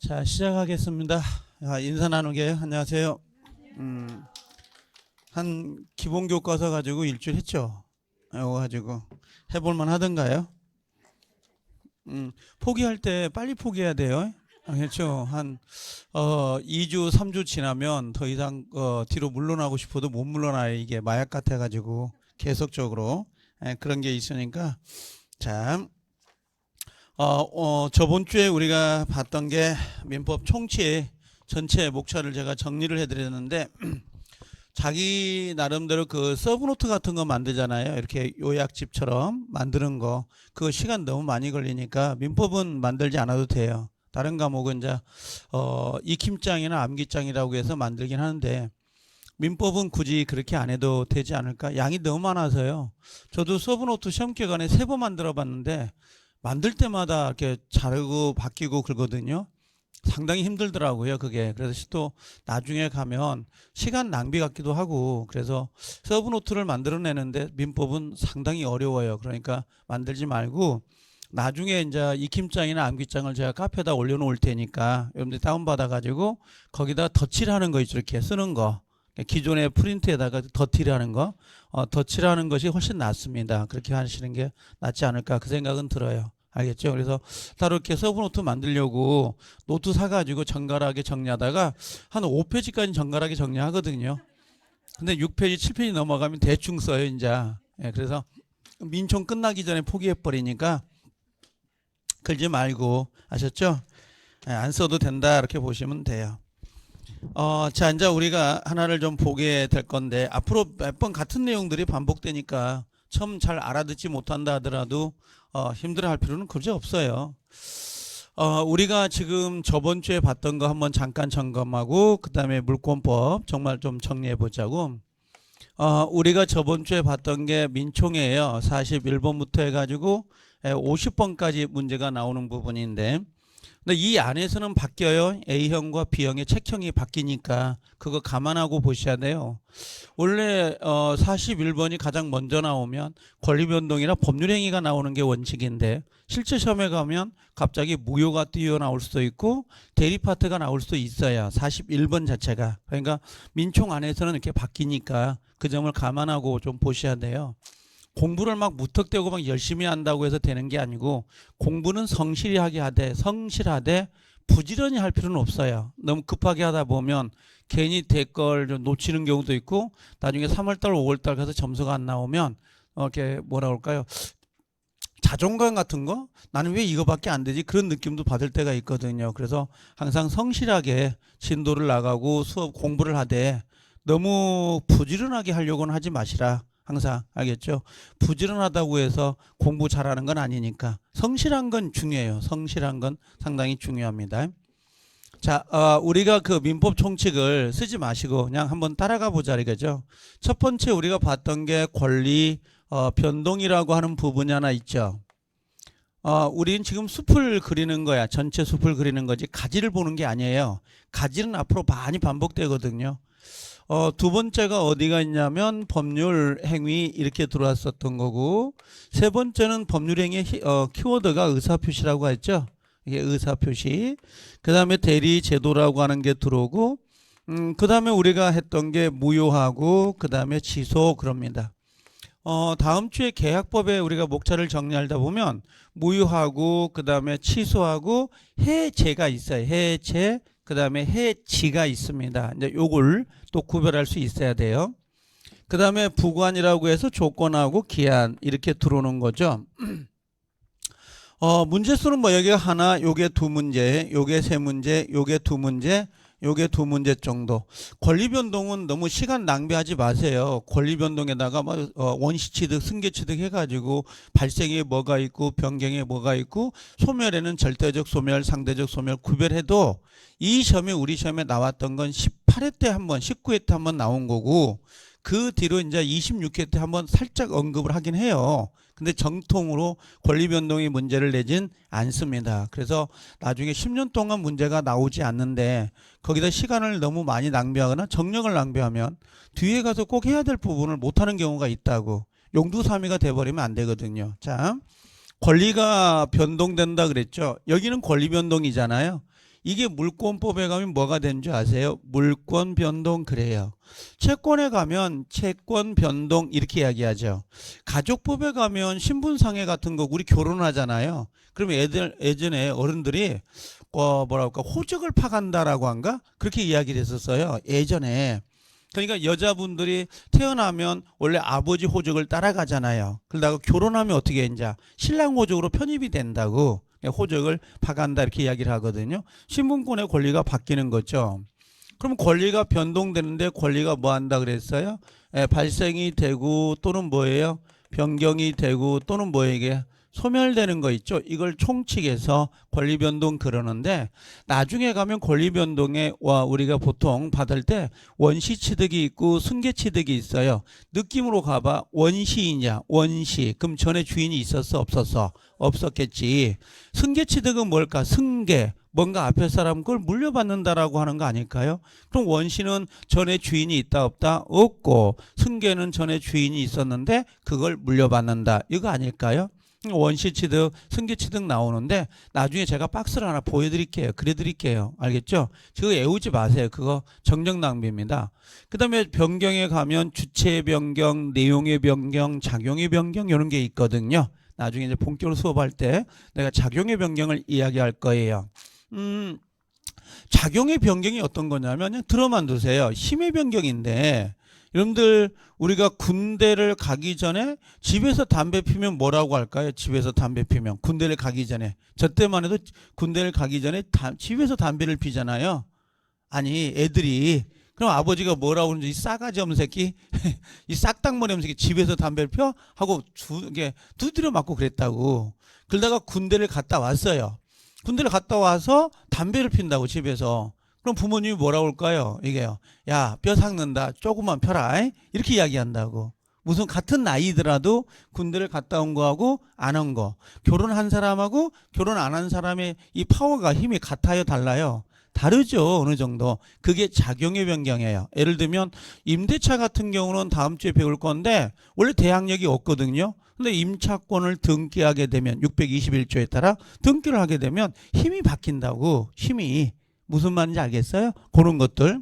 자, 시작하겠습니다. 인사 나누게 안녕하세요. 한 기본 교과서 가지고 일주일 했죠. 이거 가지고 해볼만 하던가요? 포기할 때 빨리 포기해야 돼요. 그렇죠. 한 2주, 3주 지나면 더 이상 뒤로 물러나고 싶어도 못 물러나요. 이게 마약 같아가지고 계속적으로 그런 게 있으니까. 자, 저번 주에 우리가 봤던 게 민법 총치 전체 목차를 제가 정리를 해드렸는데 자기 나름대로 그 서브노트 같은 거 만들잖아요. 이렇게 요약집처럼 만드는 거 그거 시간 너무 많이 걸리니까 민법은 만들지 않아도 돼요. 다른 과목은 이제 익힘장이나 암기장이라고 해서 만들긴 하는데 민법은 굳이 그렇게 안 해도 되지 않을까? 양이 너무 많아서요. 저도 서브노트 시험 기간에 3번 만들어 봤는데 만들 때마다 이렇게 자르고 바뀌고 그러거든요. 상당히 힘들더라고요, 그게. 그래서 또 나중에 가면 시간 낭비 같기도 하고, 그래서 서브노트를 만들어내는데 민법은 상당히 어려워요. 그러니까 만들지 말고 나중에 이제 익힘장이나 암기장을 제가 카페에다 올려놓을 테니까 여러분들 다운받아가지고 거기다 덧칠하는 거 있죠, 이렇게 쓰는 거. 기존의 프린트에다가 덧칠하는 거, 덧칠하는 것이 훨씬 낫습니다. 그렇게 하시는 게 낫지 않을까 그 생각은 들어요. 알겠죠? 그래서 따로 이렇게 서브노트 만들려고 노트 사가지고 정갈하게 정리하다가 한 5페이지까지 정갈하게 정리하거든요. 근데 6페이지, 7페이지 넘어가면 대충 써요, 이제. 그래서 민총 끝나기 전에 포기해버리니까 걸지 말고, 아셨죠? 안 써도 된다, 이렇게 보시면 돼요. 자, 이제 우리가 하나를 좀 보게 될 건데, 앞으로 몇 번 같은 내용들이 반복되니까 처음 잘 알아듣지 못한다 하더라도 힘들어 할 필요는 그저 없어요. 우리가 지금 저번 주에 봤던 거 한번 잠깐 점검하고 그 다음에 물권법 정말 좀 정리해 보자고. 우리가 저번 주에 봤던 게 민총이에요. 41번부터 해가지고 50번까지 문제가 나오는 부분인데, 근데 이 안에서는 바뀌어요. A형과 B형의 책형이 바뀌니까 그거 감안하고 보셔야 돼요. 원래 41번이 가장 먼저 나오면 권리변동이나 법률행위가 나오는 게 원칙인데 실제 시험에 가면 갑자기 무효가 뛰어나올 수도 있고 대리파트가 나올 수도 있어요. 41번 자체가. 그러니까 민총 안에서는 이렇게 바뀌니까 그 점을 감안하고 좀 보셔야 돼요. 공부를 막 무턱대고 막 열심히 한다고 해서 되는 게 아니고 공부는 성실하게 성실하되 부지런히 할 필요는 없어요. 너무 급하게 하다 보면 괜히 대걸 좀 놓치는 경우도 있고 나중에 3월달 5월달 가서 점수가 안 나오면 이렇게 뭐라 그럴까요? 자존감 같은 거? 나는 왜 이거밖에 안 되지? 그런 느낌도 받을 때가 있거든요. 그래서 항상 성실하게 진도를 나가고 수업 공부를 하되 너무 부지런하게 하려고는 하지 마시라. 항상 알겠죠? 부지런하다고 해서 공부 잘하는 건 아니니까 성실한 건 중요해요. 성실한 건 상당히 중요합니다. 자, 우리가 그 민법 총칙을 쓰지 마시고 그냥 한번 따라가 보자 이거죠. 첫 번째 우리가 봤던 게 권리 변동이라고 하는 부분이 하나 있죠. 우린 지금 숲을 그리는 거야. 전체 숲을 그리는 거지 가지를 보는 게 아니에요. 가지는 앞으로 많이 반복되거든요. 두 번째가 어디가 있냐면 법률 행위 이렇게 들어왔었던 거고, 세 번째는 법률 행위 키워드가 의사표시라고 했죠. 이게 의사표시. 그 다음에 대리 제도라고 하는 게 들어오고, 그 다음에 우리가 했던 게 무효하고, 그 다음에 취소 그럽니다. 다음 주에 계약법에 우리가 목차를 정리하다 보면 무효하고, 그 다음에 취소하고 해제가 있어요. 해제. 그 다음에 해지가 있습니다. 이제 요걸 또 구별할 수 있어야 돼요. 그 다음에 부관이라고 해서 조건하고 기한 이렇게 들어오는 거죠. 문제 수는 뭐 여기가 하나, 요게 두 문제, 요게 세 문제, 요게 두 문제, 요게 두 문제 정도. 권리 변동은 너무 시간 낭비하지 마세요. 권리 변동에다가 뭐 원시 취득, 승계 취득 해가지고 발생에 뭐가 있고 변경에 뭐가 있고 소멸에는 절대적 소멸, 상대적 소멸 구별해도 이 시험에 우리 시험에 나왔던 건 18회 때 한번, 19회 때 한번 나온 거고 그 뒤로 이제 26회 때 한번 살짝 언급을 하긴 해요. 근데 정통으로 권리 변동의 문제를 내진 않습니다. 그래서 나중에 10년 동안 문제가 나오지 않는데 거기다 시간을 너무 많이 낭비하거나 정력을 낭비하면 뒤에 가서 꼭 해야 될 부분을 못하는 경우가 있다고. 용두사미가 돼버리면 안 되거든요. 자, 권리가 변동된다 그랬죠. 여기는 권리 변동이잖아요. 이게 물권법에 가면 뭐가 되는 줄 아세요? 물권 변동 그래요. 채권에 가면 채권 변동 이렇게 이야기하죠. 가족법에 가면 신분상해 같은 거 우리 결혼하잖아요. 그러면 애들 예전에 어른들이 뭐랄까 호적을 파간다라고 한가 그렇게 이야기를 했었어요. 예전에. 그러니까 여자분들이 태어나면 원래 아버지 호적을 따라가잖아요. 그러다가 결혼하면 어떻게 했냐? 신랑 호적으로 편입이 된다고 호적을 파간다 이렇게 이야기를 하거든요. 신분권의 권리가 바뀌는 거죠. 그럼 권리가 변동되는데 권리가 뭐 한다 그랬어요? 발생이 되고 또는 뭐예요? 변경이 되고 또는 뭐에게 소멸되는 거 있죠. 이걸 총칙해서 권리 변동 그러는데 나중에 가면 권리 변동에 우리가 보통 받을 때 원시 취득이 있고 승계 취득이 있어요. 느낌으로 가봐. 원시이냐? 원시. 그럼 전에 주인이 있었어? 없었어? 없었겠지. 승계 취득은 뭘까? 승계. 뭔가 앞에 사람 걸 물려받는다라고 하는 거 아닐까요? 그럼 원시는 전에 주인이 있다 없다? 없고 승계는 전에 주인이 있었는데 그걸 물려받는다. 이거 아닐까요? 원시 취득, 승계 취득 나오는데 나중에 제가 박스를 하나 보여드릴게요. 그려드릴게요. 알겠죠? 그거 애우지 마세요. 그거 정정 낭비입니다. 그 다음에 변경에 가면 주체 변경, 내용의 변경, 작용의 변경 이런 게 있거든요. 나중에 이제 본격으로 수업할 때 내가 작용의 변경을 이야기할 거예요. 작용의 변경이 어떤 거냐면 그냥 들어만 두세요. 힘의 변경인데 여러분들 우리가 군대를 가기 전에 집에서 담배 피면 뭐라고 할까요? 집에서 담배 피면 군대를 가기 전에 저 때만 해도 군대를 가기 전에 집에서 담배를 피잖아요. 아니 애들이 그럼 아버지가 뭐라고 그러는지 이 싸가지 없는 새끼 이 싹당머리 없는 새끼 집에서 담배를 펴? 하고 두드려 맞고 그랬다고. 그러다가 군대를 갔다 왔어요. 군대를 갔다 와서 담배를 핀다고 집에서. 그럼 부모님이 뭐라고 할까요? 이게요. 야, 뼈 삭는다. 조금만 펴라. 이렇게 이야기한다고. 무슨 같은 나이더라도 군대를 갔다 온 거하고 안 온 거. 결혼한 사람하고 결혼 안 한 사람의 이 파워가 힘이 같아요? 달라요? 다르죠. 어느 정도. 그게 작용의 변경이에요. 예를 들면 임대차 같은 경우는 다음 주에 배울 건데 원래 대항력이 없거든요. 근데 임차권을 등기하게 되면 621조에 따라 등기를 하게 되면 힘이 바뀐다고. 힘이. 무슨 말인지 알겠어요? 그런 것들.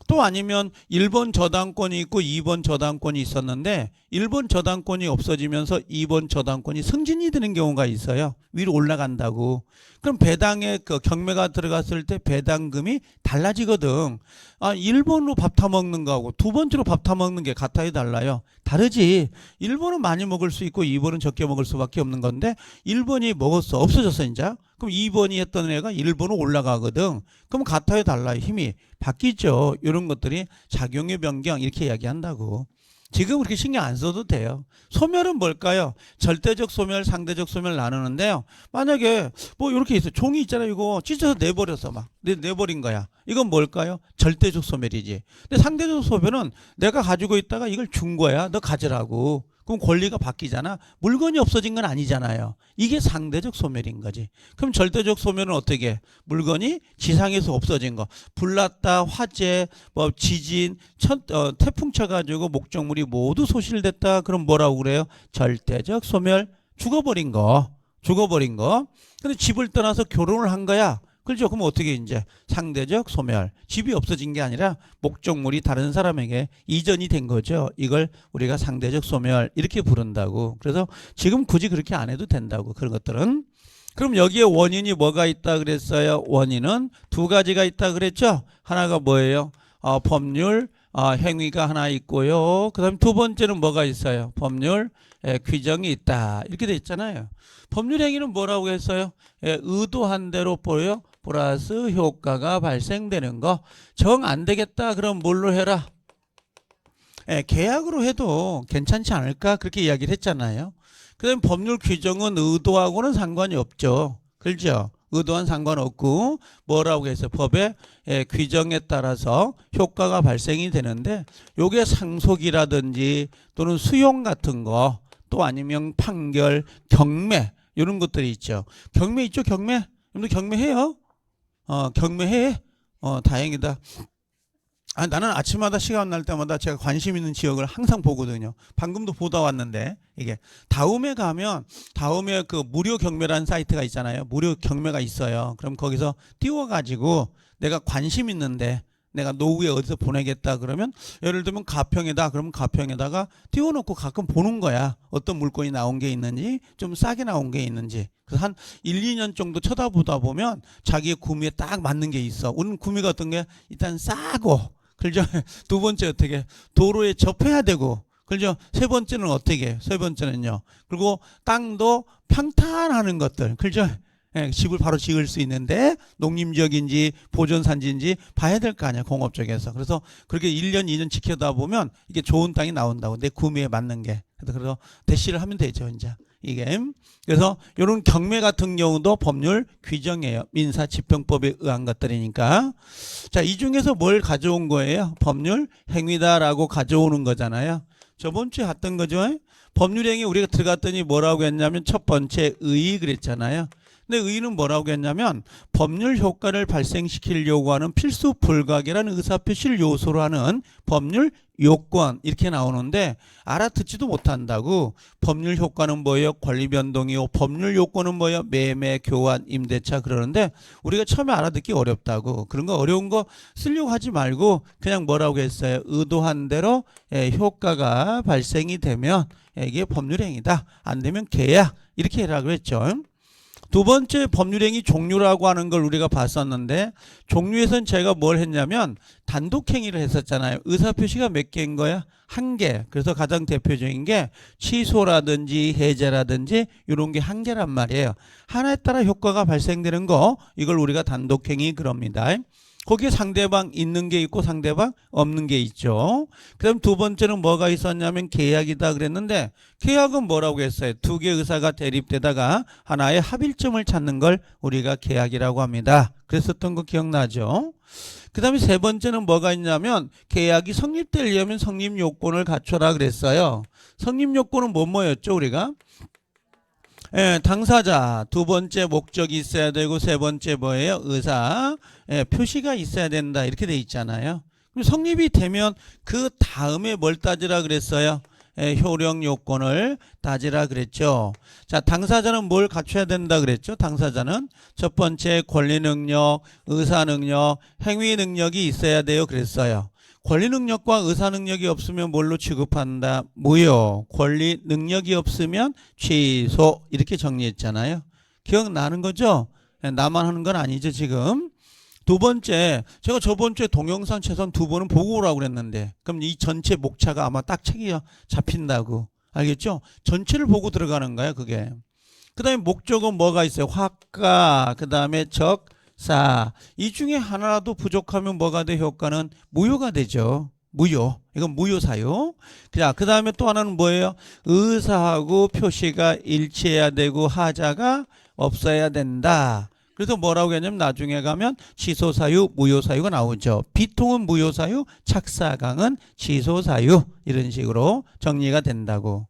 또 아니면 1번 저당권이 있고 2번 저당권이 있었는데 1번 저당권이 없어지면서 2번 저당권이 승진이 되는 경우가 있어요. 위로 올라간다고. 그럼 배당에 그 경매가 들어갔을 때 배당금이 달라지거든. 1번으로 밥 타먹는 거하고 두 번째로 밥 타먹는 게 같아요, 달라요? 다르지. 1번은 많이 먹을 수 있고 2번은 적게 먹을 수밖에 없는 건데 1번이 먹었어. 없어졌어 이제. 그럼 2번이 했던 애가 1번으로 올라가거든. 그럼 같아요, 달라요? 힘이 바뀌죠. 이런 것들이 작용의 변경 이렇게 이야기한다고. 지금 그렇게 신경 안 써도 돼요. 소멸은 뭘까요? 절대적 소멸, 상대적 소멸 나누는데요. 만약에 뭐 이렇게 있어. 종이 있잖아요. 이거 찢어서 내버렸어. 막 내버린 거야. 이건 뭘까요? 절대적 소멸이지. 근데 상대적 소멸은 내가 가지고 있다가 이걸 준 거야. 너 가지라고. 그럼 권리가 바뀌잖아. 물건이 없어진 건 아니잖아요. 이게 상대적 소멸인 거지. 그럼 절대적 소멸은 어떻게 해? 물건이 지상에서 없어진 거. 불났다, 화재, 뭐 지진, 태풍 쳐가지고 목적물이 모두 소실됐다. 그럼 뭐라고 그래요? 절대적 소멸. 죽어버린 거. 죽어버린 거. 근데 집을 떠나서 결혼을 한 거야. 그렇죠? 그럼 어떻게 이제 상대적 소멸. 집이 없어진 게 아니라 목적물이 다른 사람에게 이전이 된 거죠. 이걸 우리가 상대적 소멸 이렇게 부른다고. 그래서 지금 굳이 그렇게 안 해도 된다고. 그런 것들은. 그럼 여기에 원인이 뭐가 있다 그랬어요? 원인은 두 가지가 있다 그랬죠? 하나가 뭐예요? 법률 행위가 하나 있고요. 그 다음에 두 번째는 뭐가 있어요? 법률 규정이 있다. 이렇게 돼 있잖아요. 법률 행위는 뭐라고 했어요? 의도한 대로 보여 플러스 효과가 발생되는 거. 정 안 되겠다 그럼 뭘로 해라? 계약으로 해도 괜찮지 않을까? 그렇게 이야기를 했잖아요. 그 다음에 법률 규정은 의도하고는 상관이 없죠. 그렇죠? 의도한 상관없고 뭐라고 했어요? 법의 규정에 따라서 효과가 발생이 되는데 요게 상속이라든지 또는 수용 같은 거 또 아니면 판결, 경매 이런 것들이 있죠. 경매 있죠? 경매? 여러분들 경매해요? 경매해? 다행이다. 나는 아침마다 시간 날 때마다 제가 관심 있는 지역을 항상 보거든요. 방금도 보다 왔는데 이게 다음에 가면 다음에 그 무료 경매라는 사이트가 있잖아요. 무료 경매가 있어요. 그럼 거기서 띄워가지고 내가 관심 있는데 내가 노후에 어디서 보내겠다 그러면 예를 들면 가평에다 그러면 가평에다가 띄워놓고 가끔 보는 거야. 어떤 물건이 나온 게 있는지 좀 싸게 나온 게 있는지. 그래서 한 1, 2년 정도 쳐다보다 보면 자기의 구미에 딱 맞는 게 있어. 오늘 구미가 어떤 게 일단 싸고 그죠? 두 번째 어떻게 도로에 접해야 되고 그죠? 세 번째는 어떻게? 세 번째는요. 그리고 땅도 평탄하는 것들 그죠? 예, 집을 바로 지을 수 있는데 농림지역인지 보존산지인지 봐야 될 거 아니야 공업 쪽에서. 그래서 그렇게 1년 2년 지켜다 보면 이게 좋은 땅이 나온다고 내 구매에 맞는 게. 그래서 대시를 하면 되죠 이제 이게. 그래서 이런 경매 같은 경우도 법률 규정이에요. 민사집행법에 의한 것들이니까. 자, 이 중에서 뭘 가져온 거예요? 법률 행위다라고 가져오는 거잖아요. 저번 주에 했던 거죠. 법률 행위 우리가 들어갔더니 뭐라고 했냐면 첫 번째 의의 그랬잖아요. 근데 의의는 뭐라고 했냐면 법률 효과를 발생시키려고 하는 필수 불가결한 의사표시를 요소로 하는 법률 요건 이렇게 나오는데 알아듣지도 못한다고. 법률 효과는 뭐예요? 권리 변동이요. 법률 요건은 뭐예요? 매매, 교환, 임대차 그러는데 우리가 처음에 알아듣기 어렵다고. 그런 거 어려운 거 쓰려고 하지 말고 그냥 뭐라고 했어요? 의도한 대로 효과가 발생이 되면 이게 법률행위다. 안 되면 계약 이렇게 해라고 했죠. 두 번째 법률행위 종류라고 하는 걸 우리가 봤었는데 종류에서는 제가 뭘 했냐면 단독행위를 했었잖아요. 의사표시가 몇 개인 거야? 한 개. 그래서 가장 대표적인 게 취소라든지 해제라든지 이런 게 한 개란 말이에요. 하나에 따라 효과가 발생되는 거 이걸 우리가 단독행위 그럽니다. 거기에 상대방 있는 게 있고 상대방 없는 게 있죠. 그 다음 두 번째는 뭐가 있었냐면 계약이다 그랬는데 계약은 뭐라고 했어요? 두 개의 의사가 대립되다가 하나의 합일점을 찾는 걸 우리가 계약이라고 합니다. 그랬었던 거 기억나죠? 그 다음에 세 번째는 뭐가 있냐면 계약이 성립되려면 성립요건을 갖춰라 그랬어요. 성립요건은 뭐였죠 우리가? 당사자 두 번째 목적이 있어야 되고 세 번째 뭐예요? 의사 표시가 있어야 된다 이렇게 돼 있잖아요. 그럼 성립이 되면 그 다음에 뭘 따지라 그랬어요? 효력 요건을 따지라 그랬죠. 자, 당사자는 뭘 갖춰야 된다 그랬죠? 당사자는 첫 번째 권리 능력, 의사 능력, 행위 능력이 있어야 돼요 그랬어요. 권리 능력과 의사 능력이 없으면 뭘로 취급한다? 무효. 권리 능력이 없으면 취소. 이렇게 정리했잖아요. 기억나는 거죠? 나만 하는 건 아니죠 지금. 두 번째, 제가 저번 주에 동영상 최소한 2번은 보고 오라고 그랬는데 그럼 이 전체 목차가 아마 딱 책이 잡힌다고. 알겠죠? 전체를 보고 들어가는 거야 그게. 그 다음에 목적은 뭐가 있어요? 화가, 그 다음에 적, 사. 이 중에 하나라도 부족하면 뭐가 돼? 효과는 무효가 되죠. 무효. 이건 무효사유. 자, 그 다음에 또 하나는 뭐예요? 의사하고 표시가 일치해야 되고 하자가 없어야 된다. 그래서 뭐라고 했냐면 나중에 가면 취소사유, 무효사유가 나오죠. 비통은 무효사유, 착사강은 취소사유 이런 식으로 정리가 된다고.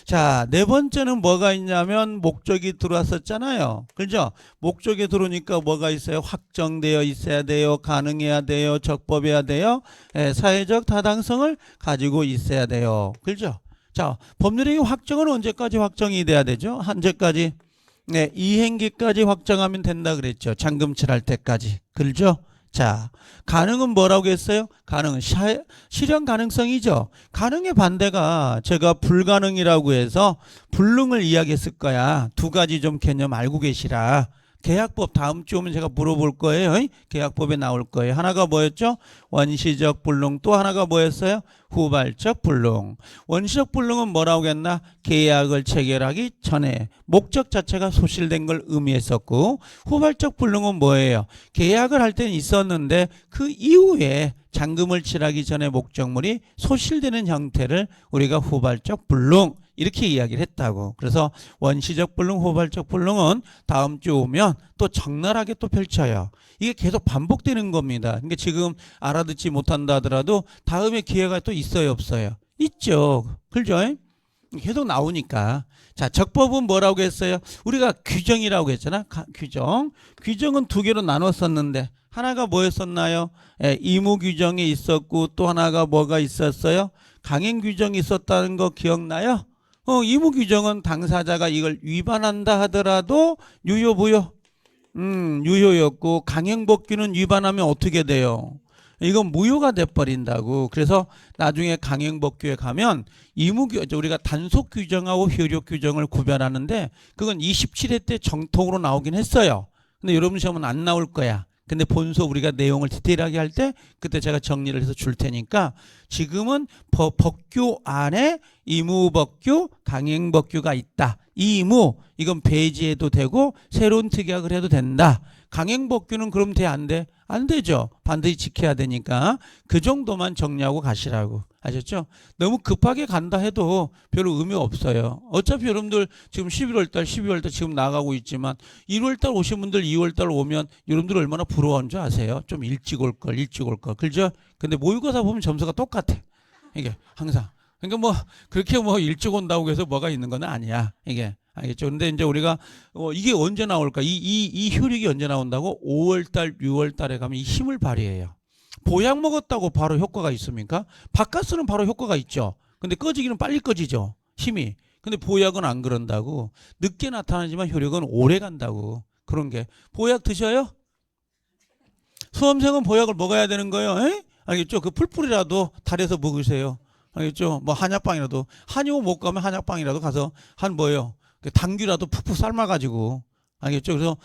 자, 네 번째는 뭐가 있냐면 목적이 들어왔었잖아요. 그죠? 목적이 들어오니까 뭐가 있어요? 확정되어 있어야 돼요. 가능해야 돼요. 적법해야 돼요. 사회적 타당성을 가지고 있어야 돼요. 그죠? 자, 법률행위 확정은 언제까지 확정이 돼야 되죠? 언제까지? 네, 이행기까지 확정하면 된다 그랬죠. 잔금칠할 때까지. 그렇죠? 자, 가능은 뭐라고 했어요? 가능은 실현 가능성이죠. 가능의 반대가 제가 불가능이라고 해서 불능을 이야기했을 거야. 두 가지 좀 개념 알고 계시라. 계약법 다음 주 오면 제가 물어볼 거예요. 계약법에 나올 거예요. 하나가 뭐였죠? 원시적 불능. 또 하나가 뭐였어요? 후발적 불능. 원시적 불능은 뭐라고 했나? 계약을 체결하기 전에 목적 자체가 소실된 걸 의미했었고, 후발적 불능은 뭐예요? 계약을 할 때는 있었는데 그 이후에 잔금을 칠하기 전에 목적물이 소실되는 형태를 우리가 후발적 불능 이렇게 이야기를 했다고. 그래서 원시적 불능, 후발적 불능은 다음 주 오면 또 적나라하게 또 펼쳐요. 이게 계속 반복되는 겁니다. 그러니까 지금 알아듣지 못한다 하더라도 다음에 기회가 또 있어요, 없어요? 있죠. 그렇죠? 계속 나오니까. 자, 적법은 뭐라고 했어요? 우리가 규정이라고 했잖아. 규정. 규정은 두 개로 나눴었는데 하나가 뭐였었나요? 이무 규정이 있었고 또 하나가 뭐가 있었어요? 강행 규정이 있었다는 거 기억나요? 이무 규정은 당사자가 이걸 위반한다 하더라도 유효 무효? 유효였고 강행법규는 위반하면 어떻게 돼요? 이건 무효가 돼버린다고. 그래서 나중에 강행법규에 가면 우리가 단속 규정하고 효력 규정을 구별하는데 그건 27회 때 정통으로 나오긴 했어요. 근데 여러분 시험은 안 나올 거야. 근데 본소 우리가 내용을 디테일하게 할 때 그때 제가 정리를 해서 줄 테니까 지금은 법규 안에 의무법규, 강행법규가 있다. 이 의무 이건 배제해도 되고 새로운 특약을 해도 된다. 강행법규는 그럼 돼 안 돼? 안 되죠. 반드시 지켜야 되니까 그 정도만 정리하고 가시라고. 아셨죠? 너무 급하게 간다 해도 별로 의미 없어요. 어차피 여러분들 지금 11월 달, 12월 달 지금 나가고 있지만 1월 달 오신 분들 2월 달 오면 여러분들 얼마나 부러워하는 줄 아세요? 좀 일찍 올 걸, 일찍 올 걸. 그죠? 근데 모의고사 보면 점수가 똑같아. 이게 항상. 그러니까 뭐 그렇게 뭐 일찍 온다고 해서 뭐가 있는 건 아니야. 이게. 알겠죠? 근데 이제 우리가 이게 언제 나올까? 이 효력이 언제 나온다고? 5월 달, 6월 달에 가면 이 힘을 발휘해요. 보약 먹었다고 바로 효과가 있습니까? 바카스는 바로 효과가 있죠. 근데 꺼지기는 빨리 꺼지죠. 힘이. 근데 보약은 안 그런다고. 늦게 나타나지만 효력은 오래 간다고. 그런 게. 보약 드셔요? 수험생은 보약을 먹어야 되는 거예요. 에? 알겠죠? 그 풀풀이라도 달에서 먹으세요. 알겠죠? 뭐 한약방이라도. 한의원 못 가면 한약방이라도 가서 한 뭐예요? 당귀라도 푹푹 삶아가지고. 알겠죠? 그래서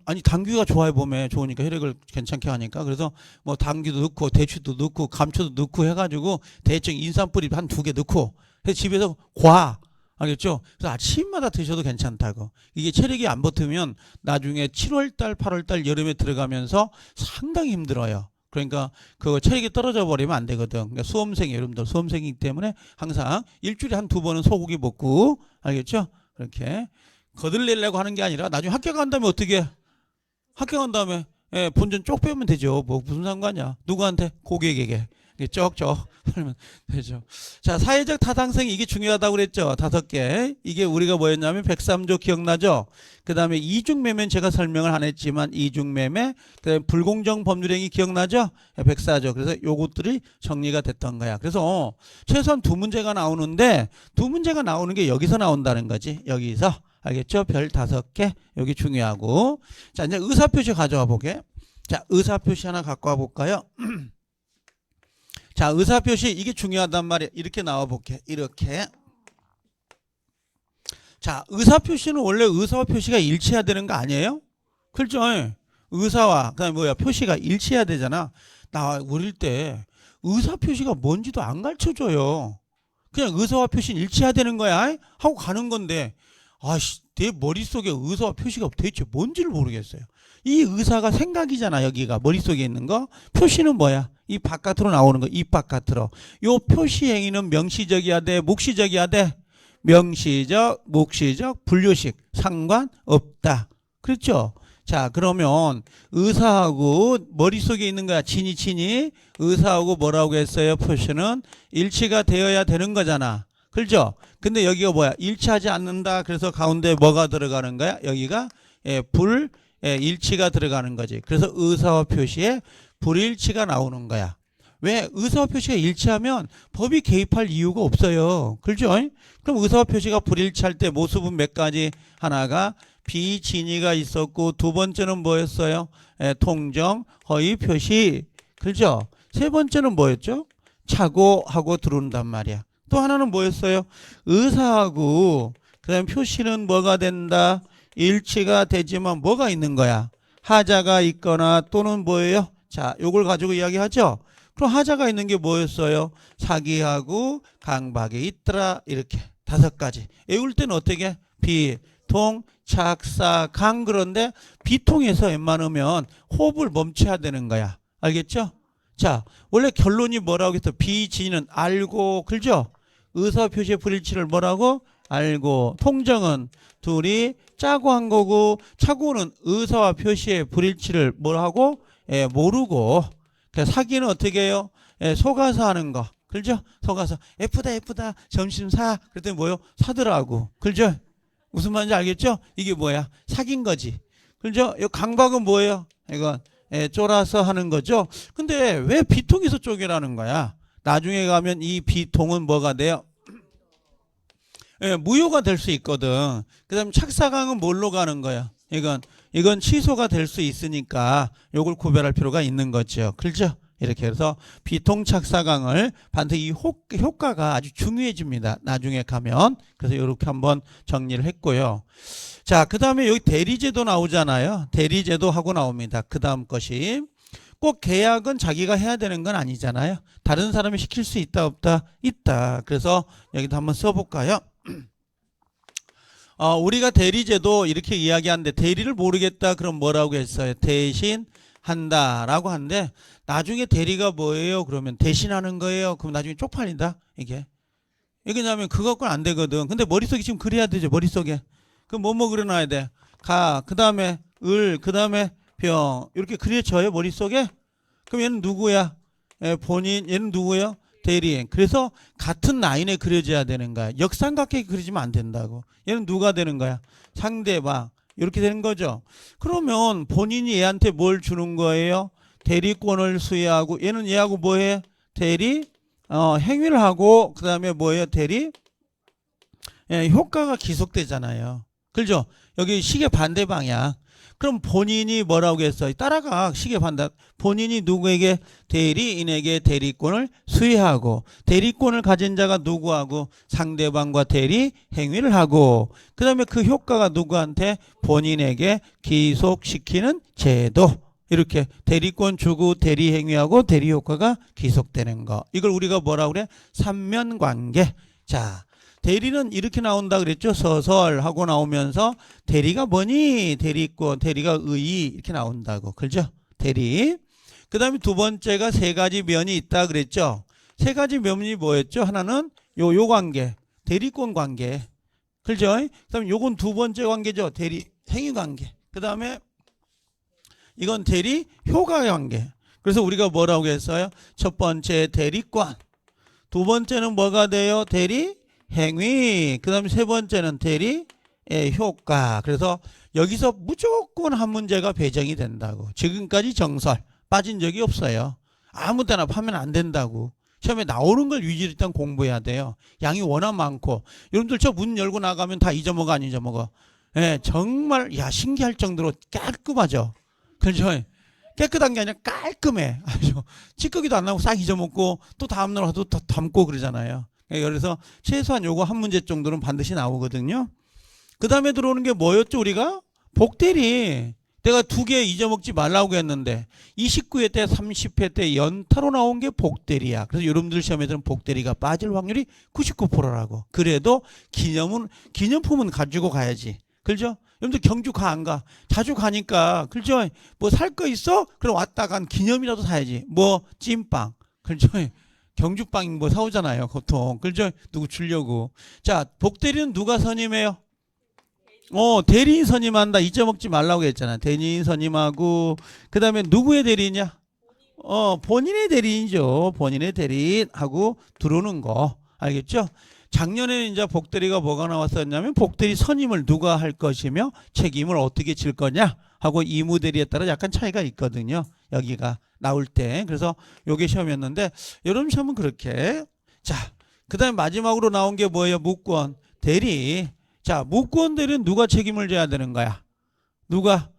아니 당귀가 좋아해 보면 좋으니까 혈액을 괜찮게 하니까 그래서 뭐 당귀도 넣고 대추도 넣고 감초도 넣고 해가지고 대충 인삼뿌리 한 2개 넣고 해서 집에서 알겠죠? 그래서 아침마다 드셔도 괜찮다고. 이게 체력이 안 버티면 나중에 7월달 8월달 여름에 들어가면서 상당히 힘들어요. 그러니까 그 체력이 떨어져 버리면 안 되거든. 그러니까 수험생 여러분들 수험생이기 때문에 항상 일주일에 한 2번은 소고기 먹고 알겠죠? 그렇게 거들내려고 하는 게 아니라 나중에 학교 간 다음에 어떻게 학교 간 다음에 본전 쪽 빼면 되죠. 뭐 무슨 상관이야. 누구한테? 고객에게 쪽쪽 하면 되죠. 자, 사회적 타당성이 이게 중요하다고 그랬죠. 5개. 이게 우리가 뭐였냐면 103조 기억나죠? 그 다음에 이중매매는 제가 설명을 안 했지만 이중매매, 그다음에 불공정 법률행위 기억나죠? 104조. 그래서 요것들이 정리가 됐던 거야. 그래서 최소한 2문제가 나오는데 2문제가 나오는 게 여기서 나온다는 거지. 여기서. 알겠죠? 별 5개. 여기 중요하고. 자, 이제 의사표시 가져와 보게. 자, 의사표시 하나 갖고 와 볼까요? 자, 의사표시 이게 중요하단 말이에요. 이렇게 나와 볼게. 이렇게. 자, 의사표시는 원래 의사와 표시가 일치해야 되는 거 아니에요? 그렇죠? 의사와 그다음에 뭐야 표시가 일치해야 되잖아. 나 어릴 때 의사표시가 뭔지도 안 가르쳐줘요. 그냥 의사와 표시는 일치해야 되는 거야 하고 가는 건데 아씨 내 머릿속에 의사와 표시가 대체 뭔지를 모르겠어요. 이 의사가 생각이잖아. 여기가 머릿속에 있는 거. 표시는 뭐야? 이 바깥으로 나오는 거. 입 바깥으로. 요 표시 행위는 명시적이야 돼? 묵시적이야 돼? 명시적, 묵시적, 분류식 상관없다. 그렇죠? 자, 그러면 의사하고 머릿속에 있는 거야. 친이 의사하고 뭐라고 했어요? 표시는 일치가 되어야 되는 거잖아. 그렇죠? 근데 여기가 뭐야? 일치하지 않는다. 그래서 가운데 뭐가 들어가는 거야? 여기가 일치가 들어가는 거지. 그래서 의사와 표시에 불일치가 나오는 거야. 왜? 의사와 표시가 일치하면 법이 개입할 이유가 없어요. 그렇죠? 그럼 의사와 표시가 불일치할 때 모습은 몇 가지? 하나가 비진의가 있었고 두 번째는 뭐였어요? 통정, 허위 표시. 그렇죠? 세 번째는 뭐였죠? 착오하고 들어온단 말이야. 또 하나는 뭐였어요? 의사하고 그다음 표시는 뭐가 된다? 일치가 되지만 뭐가 있는 거야? 하자가 있거나 또는 뭐예요? 자, 요걸 가지고 이야기하죠. 그럼 하자가 있는 게 뭐였어요? 사기하고 강박이 있더라. 이렇게 5가지. 외울 때는 어떻게? 비통, 착사, 강. 그런데 비통에서 웬만하면 호흡을 멈춰야 되는 거야. 알겠죠? 자, 원래 결론이 뭐라고 했어? 비진은 알고, 그죠? 의사 표시의 불일치를 뭐라고? 알고. 통정은 둘이 짜고 한 거고, 착오는 의사와 표시의 불일치를 뭐라고? 모르고. 사기는 어떻게 해요? 속아서 하는 거. 그죠? 속아서 예쁘다 점심 사. 그랬더니 뭐요? 사더라고. 그죠? 무슨 말인지 알겠죠? 이게 뭐야? 사귄 거지. 그죠? 이 강박은 뭐예요? 이건 쫄아서 하는 거죠. 근데 왜 비통에서 쪼개라는 거야? 나중에 가면 이 비통은 뭐가 돼요? 무효가 될 수 있거든. 그 다음에 착사강은 뭘로 가는 거야? 이건 취소가 될 수 있으니까 요걸 구별할 필요가 있는 거죠. 그렇죠? 이렇게 해서 비통착사강을 반드시 이 효과가 아주 중요해집니다. 나중에 가면. 그래서 이렇게 한번 정리를 했고요. 자, 그 다음에 여기 대리제도 나오잖아요. 대리제도 하고 나옵니다. 그 다음 것이 꼭 계약은 자기가 해야 되는 건 아니잖아요. 다른 사람이 시킬 수 있다 없다? 있다. 그래서 여기도 한번 써볼까요? 우리가 대리제도 이렇게 이야기하는데 대리를 모르겠다 그럼 뭐라고 했어요? 대신 한다라고 하는데 나중에 대리가 뭐예요? 그러면 대신하는 거예요. 그럼 나중에 쪽팔린다 이게. 왜냐하면 그거 갖고는 안 되거든. 근데 머릿속에 지금 그래야 되죠. 머릿속에. 그럼 뭐 그려놔야 돼? 가, 그 다음에 을, 그 다음에 병 이렇게 그려져요 머릿속에. 그럼 얘는 누구야? 본인. 얘는 누구예요? 대리인. 그래서 같은 라인에 그려져야 되는 거야. 역삼각형에 그려지면 안 된다고. 얘는 누가 되는 거야? 상대방. 이렇게 되는 거죠. 그러면 본인이 얘한테 뭘 주는 거예요? 대리권을 수여하고 얘는 얘하고 뭐해? 대리 행위를 하고 그 다음에 뭐예요? 대리 효과가 기속되잖아요. 그렇죠? 여기 시계 반대 방향. 그럼 본인이 뭐라고 했어요? 따라가 시계 반대. 본인이 누구에게? 대리인에게 대리권을 수여하고 대리권을 가진 자가 누구하고? 상대방과 대리 행위를 하고 그 다음에 그 효과가 누구한테? 본인에게 기속시키는 제도. 이렇게 대리권 주고 대리 행위하고 대리 효과가 기속되는 거. 이걸 우리가 뭐라고 그래? 삼면관계. 자, 대리는 이렇게 나온다 그랬죠. 서설 하고 나오면서 대리가 뭐니? 대리권, 대리가 의의 이렇게 나온다고. 그렇죠? 대리. 그 다음에 두 번째가 세 가지 면이 있다 그랬죠. 세 가지 면이 뭐였죠? 하나는 요 관계, 대리권 관계. 그렇죠? 그 다음에 요건 두 번째 관계죠. 대리 행위 관계. 그 다음에 이건 대리 효과 관계. 그래서 우리가 뭐라고 했어요? 첫 번째 대리권. 두 번째는 뭐가 돼요? 대리 행위. 그 다음에 세 번째는 대리 효과. 그래서 여기서 무조건 한 문제가 배정이 된다고. 지금까지 정설 빠진 적이 없어요. 아무 때나 파면 안 된다고. 시험에 나오는 걸 위주로 일단 공부해야 돼요. 양이 워낙 많고. 여러분들 저 문 열고 나가면 다 잊어먹어 안 잊어먹어? 정말 신기할 정도로 깔끔하죠. 그렇죠? 깨끗한 게 아니라 깔끔해. 아주 찌꺼기도 안 나고 싹 잊어먹고 또 다음날 와도 더 담고 그러잖아요. 그래서 최소한 요거 한 문제 정도는 반드시 나오거든요. 그 다음에 들어오는 게 뭐였죠? 우리가 복대리. 내가 두 개 잊어먹지 말라고 했는데 29회 때 30회 때 연타로 나온 게 복대리야. 그래서 여러분들 시험에서는 복대리가 빠질 확률이 99%라고. 그래도 기념품은 가지고 가야지. 그렇죠? 여러분들 경주 가 안 가? 자주 가니까. 그렇죠? 뭐 살 거 있어? 그럼 왔다 간 기념이라도 사야지. 뭐 찐빵. 그렇죠? 경주빵 뭐 사오잖아요. 보통. 그렇죠? 누구 주려고. 자, 복대리는 누가 선임해요? 대리인 선임한다. 잊어먹지 말라고 했잖아. 대리인 선임하고 그 다음에 누구의 대리인이냐? 본인의 대리인이죠. 본인의 대리인하고 들어오는 거. 알겠죠? 작년에는 이제 복대리가 뭐가 나왔었냐면 복대리 선임을 누가 할 것이며 책임을 어떻게 질 거냐 하고 이무대리에 따라 약간 차이가 있거든요. 여기가 나올 때. 그래서 요게 시험이었는데 여러분 시험은 그렇게. 자, 그 다음에 마지막으로 나온 게 뭐예요? 무권 대리. 자, 무권 대리는 누가 책임을 져야 되는 거야? 누가?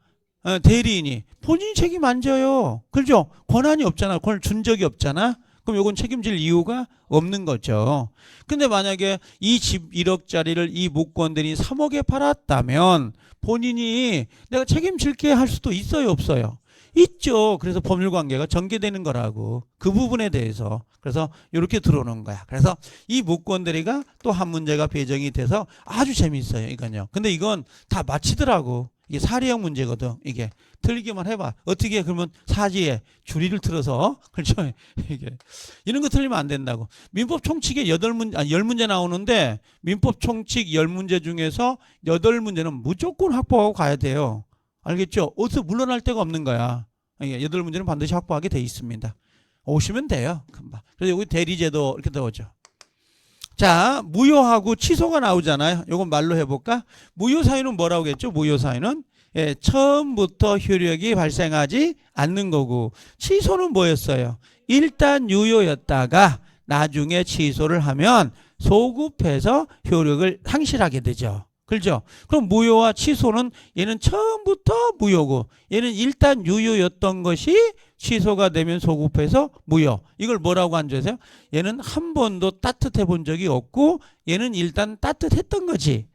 대리인이. 본인이 책임 안 져요. 그렇죠? 권한이 없잖아. 권을 준 적이 없잖아. 그럼 요건 책임질 이유가 없는 거죠. 근데 만약에 이 집 1억짜리를 이 무권 대리인이 3억에 팔았다면 본인이 내가 책임질게 할 수도 있어요, 없어요? 있죠. 그래서 법률관계가 전개되는 거라고. 그 부분에 대해서. 그래서 이렇게 들어오는 거야. 그래서 이 무권 대리가 또 한 문제가 배정이 돼서 아주 재밌어요. 이건요. 근데 이건 다 맞히더라고. 이게 사례형 문제거든. 이게 틀리기만 해봐. 어떻게 그러면 사지에 줄이를 틀어서 그렇죠? 이게 이런 거 틀리면 안 된다고. 민법 총칙에 10문제 나오는데 민법 총칙 10문제 중에서 8문제는 무조건 확보하고 가야 돼요. 알겠죠? 어디서 물러날 데가 없는 거야. 8문제는 반드시 확보하게 돼 있습니다. 오시면 돼요. 금방. 그래서 여기 대리제도 이렇게 나오죠. 자, 무효하고 취소가 나오잖아요. 요건 말로 해볼까? 무효 사유는 뭐라고 했죠? 무효 사유는 예, 처음부터 효력이 발생하지 않는 거고, 취소는 뭐였어요? 일단 유효였다가 나중에 취소를 하면 소급해서 효력을 상실하게 되죠. 그렇죠? 그럼 무효와 취소는 얘는 처음부터 무효고, 얘는 일단 유효였던 것이 취소가 되면 소급해서 무효. 이걸 뭐라고 앉으세요? 얘는 한 번도 따뜻해 본 적이 없고, 얘는 일단 따뜻했던 거지.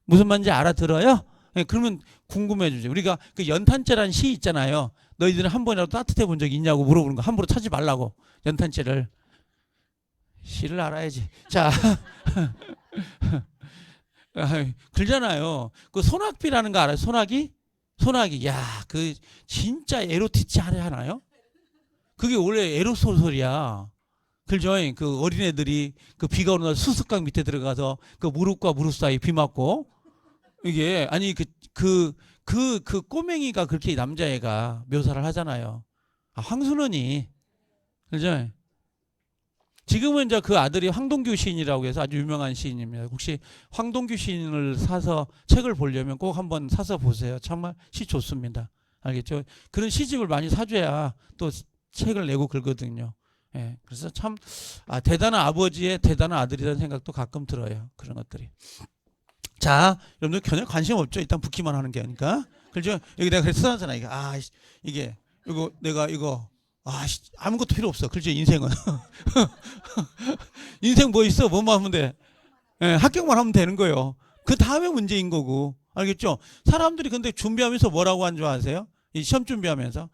무슨 말인지 알아들어요? 네, 그러면 궁금해 주죠. 우리가 그 연탄재라는 시 있잖아요. 너희들은 한 번이라도 따뜻해 본 적이 있냐고 물어보는 거. 함부로 찾지 말라고. 연탄재를. 시를 알아야지. 자. 그러잖아요. 그 소낙비라는 거 알아요? 소나기? 소나기. 야, 그 진짜 에로티치 하나요? 그게 원래 에로소설이야. 그죠? 그 어린애들이 그 비가 오는 날 수수깡 밑에 들어가서 그 무릎과 무릎 사이 비 맞고, 이게 아니 그 꼬맹이가 그렇게 남자애가 묘사를 하잖아요. 아, 황순원이. 그죠? 지금은 이제 그 아들이 황동규 시인이라고 해서 아주 유명한 시인입니다. 혹시 황동규 시인을 사서 책을 보려면 꼭 한번 사서 보세요. 정말 시 좋습니다. 알겠죠? 그런 시집을 많이 사줘야 또 책을 내고 그러거든요. 예, 그래서 참 대단한 아버지의 대단한 아들이라는 생각도 가끔 들어요. 그런 것들이. 자, 여러분들 전혀 관심 없죠? 일단 붙기만 하는 게 아니까. 그렇죠? 여기 내가 그래서 써놨잖아. 이게 이거 내가 이거 아무것도 필요 없어. 그렇죠? 인생은. 인생 뭐 있어? 뭐만 하면 돼. 예, 합격만 하면 되는 거예요. 그 다음에 문제인 거고. 알겠죠? 사람들이 근데 준비하면서 뭐라고 한 줄 아세요? 이 시험 준비하면서.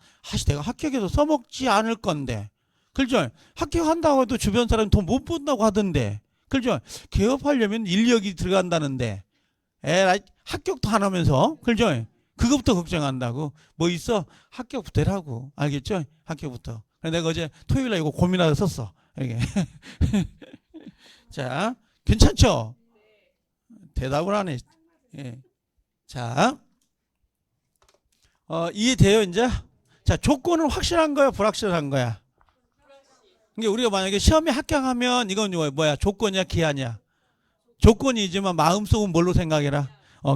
내가 합격해서 써먹지 않을 건데. 그렇죠? 합격한다고 해도 주변 사람이 돈 못 번다고 하던데. 그렇죠? 개업하려면 인력이 들어간다는데. 합격도 안 하면서. 그렇죠? 그것부터 걱정한다고. 뭐 있어? 합격부터 해라고. 알겠죠? 합격부터. 내가 어제 토요일날 이거 고민하다 썼어. 이게. 자, 괜찮죠? 대답을 하네. 예. 자, 이해돼요, 이제? 자, 조건은 확실한 거야, 불확실한 거야? 이게 우리가 만약에 시험에 합격하면 이건 뭐야? 조건이야, 기한이야? 조건이지만 마음속은 뭘로 생각해라?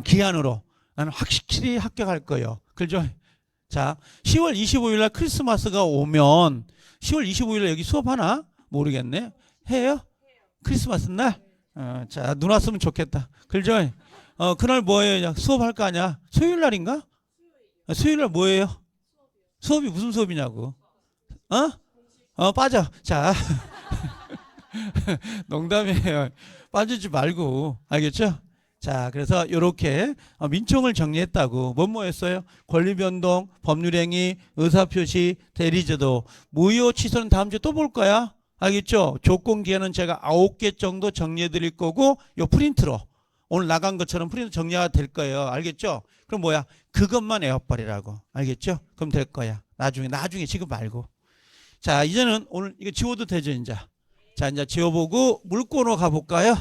기한으로. 나는 확실히 합격할 거예요. 그죠? 자, 10월 25일 날 크리스마스가 오면 10월 25일 날 여기 수업하나? 모르겠네. 해요? 크리스마스 날? 자, 눈 왔으면 좋겠다. 그죠? 그날 뭐예요? 수업할 거 아니야? 수요일 날인가? 수요일 날 뭐예요? 수업이 무슨 수업이냐고. 빠져. 자. 농담이에요. 빠지지 말고. 알겠죠? 자, 그래서 이렇게 민총을 정리했다고. 뭐였어요? 권리변동, 법률행위, 의사표시, 대리제도. 무효 취소는 다음 주에 또 볼 거야. 알겠죠? 조건기한은 제가 9개 정도 정리해 드릴 거고, 요 프린트로 오늘 나간 것처럼 프린트 정리가 될 거예요. 알겠죠? 그럼 뭐야? 그것만 에어빨이라고. 알겠죠? 그럼 될 거야. 나중에 지금 말고. 자, 이제는 오늘 이거 지워도 되죠, 이제. 자, 이제 지워보고 물권으로 가볼까요?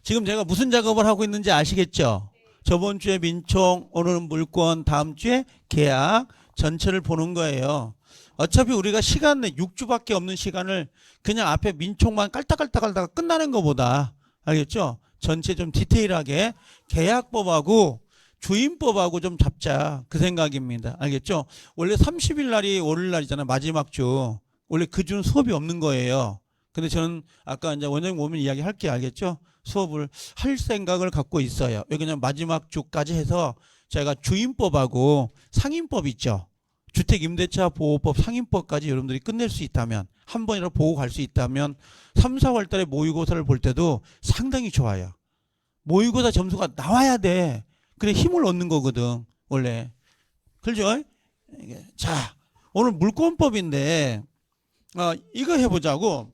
지금 제가 무슨 작업을 하고 있는지 아시겠죠? 저번 주에 민총, 오늘은 물권, 다음 주에 계약 전체를 보는 거예요. 어차피 우리가 시간 내 6주밖에 없는 시간을 그냥 앞에 민총만 깔딱깔딱 하다가 끝나는 것보다, 알겠죠? 전체 좀 디테일하게 계약법하고 주임법하고 좀 잡자, 그 생각입니다. 알겠죠? 원래 30일 날이 월요일 날이잖아요. 마지막 주. 원래 그 주는 수업이 없는 거예요. 근데 저는 아까 이제 원장님 오면 이야기 할게요. 알겠죠? 수업을 할 생각을 갖고 있어요. 여기 그냥 마지막 주까지 해서 제가 주임법하고 상임법 있죠? 주택임대차 보호법 상임법까지 여러분들이 끝낼 수 있다면, 한 번이라도 보고 갈 수 있다면 3, 4월 달에 모의고사를 볼 때도 상당히 좋아요. 모의고사 점수가 나와야 돼. 그래 힘을 얻는 거거든 원래. 그렇죠? 자, 오늘 물권법인데 이거 해보자고.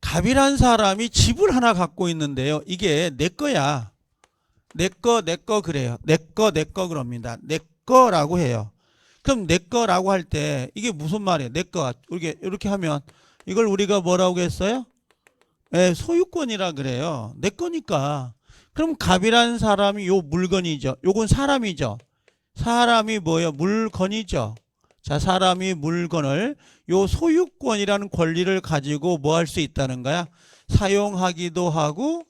갑이란 사람이 집을 하나 갖고 있는데요. 이게 내 거야. 내 거 그래요. 내 거 그럽니다. 내 거라고 해요. 그럼 내 거라고 할 때 이게 무슨 말이에요? 내 거. 이렇게 하면 이걸 우리가 뭐라고 했어요? 네, 소유권이라 그래요. 내 거니까. 그럼 갑이라는 사람이 요 물건이죠. 요건 사람이죠. 사람이 뭐예요? 물건이죠. 자, 사람이 물건을 요 소유권이라는 권리를 가지고 뭐 할 수 있다는 거야? 사용하기도 하고,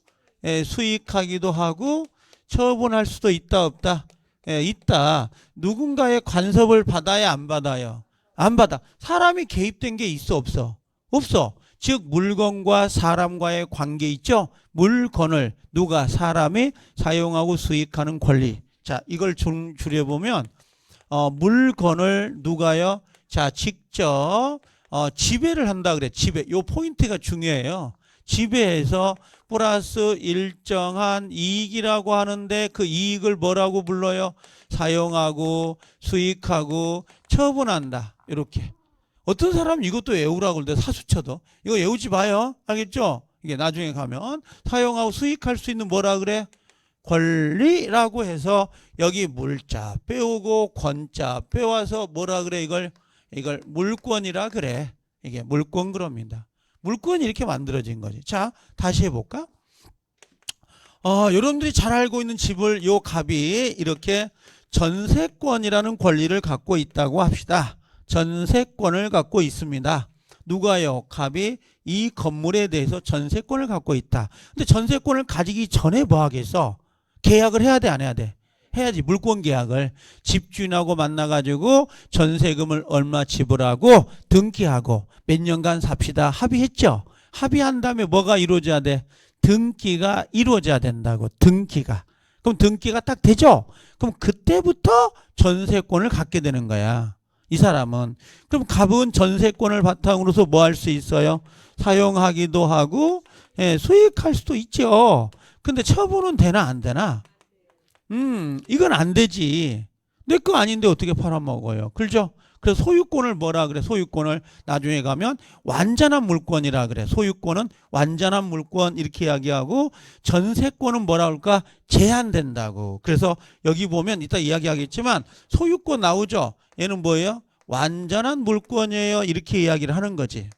수익하기도 하고, 처분할 수도 있다 없다? 예, 있다. 누군가의 간섭을 받아야 안 받아요? 안 받아. 사람이 개입된 게 있어 없어? 없어. 즉 물건과 사람과의 관계 있죠? 물건을 누가 사람이 사용하고 수익하는 권리. 자, 이걸 줄여보면 물건을 누가요? 자, 직접 지배를 한다 그래. 지배. 요 포인트가 중요해요. 지배해서 플러스 일정한 이익이라고 하는데 그 이익을 뭐라고 불러요? 사용하고 수익하고 처분한다. 이렇게. 어떤 사람은 이것도 외우라고 그러는데 사수쳐도 이거 외우지 마요. 알겠죠? 이게 나중에 가면 사용하고 수익할 수 있는 뭐라 그래? 권리라고 해서 여기 물자 빼오고 권자 빼와서 뭐라 그래? 이걸 물권이라 그래. 이게 물권 그럽니다. 물권이 이렇게 만들어진 거지. 자, 다시 해볼까? 여러분들이 잘 알고 있는 집을 요 갑이 이렇게 전세권이라는 권리를 갖고 있다고 합시다. 전세권을 갖고 있습니다. 누가요? 갑이 이 건물에 대해서 전세권을 갖고 있다. 근데 전세권을 가지기 전에 뭐 하겠어? 계약을 해야 돼, 안 해야 돼? 해야지. 물권 계약을. 집주인하고 만나가지고 전세금을 얼마 지불하고 등기하고 몇 년간 삽시다 합의했죠. 합의한 다음에 뭐가 이루어져야 돼? 등기가 이루어져야 된다고. 등기가. 그럼 등기가 딱 되죠? 그럼 그때부터 전세권을 갖게 되는 거야. 이 사람은. 그럼 갑은 전세권을 바탕으로서 뭐 할 수 있어요? 사용하기도 하고 수익할 수도 있죠. 근데 처분은 되나 안 되나? 이건 안 되지. 내 거 아닌데 어떻게 팔아먹어요? 그렇죠? 그래서 소유권을 뭐라 그래? 소유권을 나중에 가면 완전한 물권이라 그래. 소유권은 완전한 물권 이렇게 이야기하고 전세권은 뭐라 그럴까? 제한된다고. 그래서 여기 보면 이따 이야기하겠지만 소유권 나오죠? 얘는 뭐예요? 완전한 물권이에요. 이렇게 이야기를 하는 거지.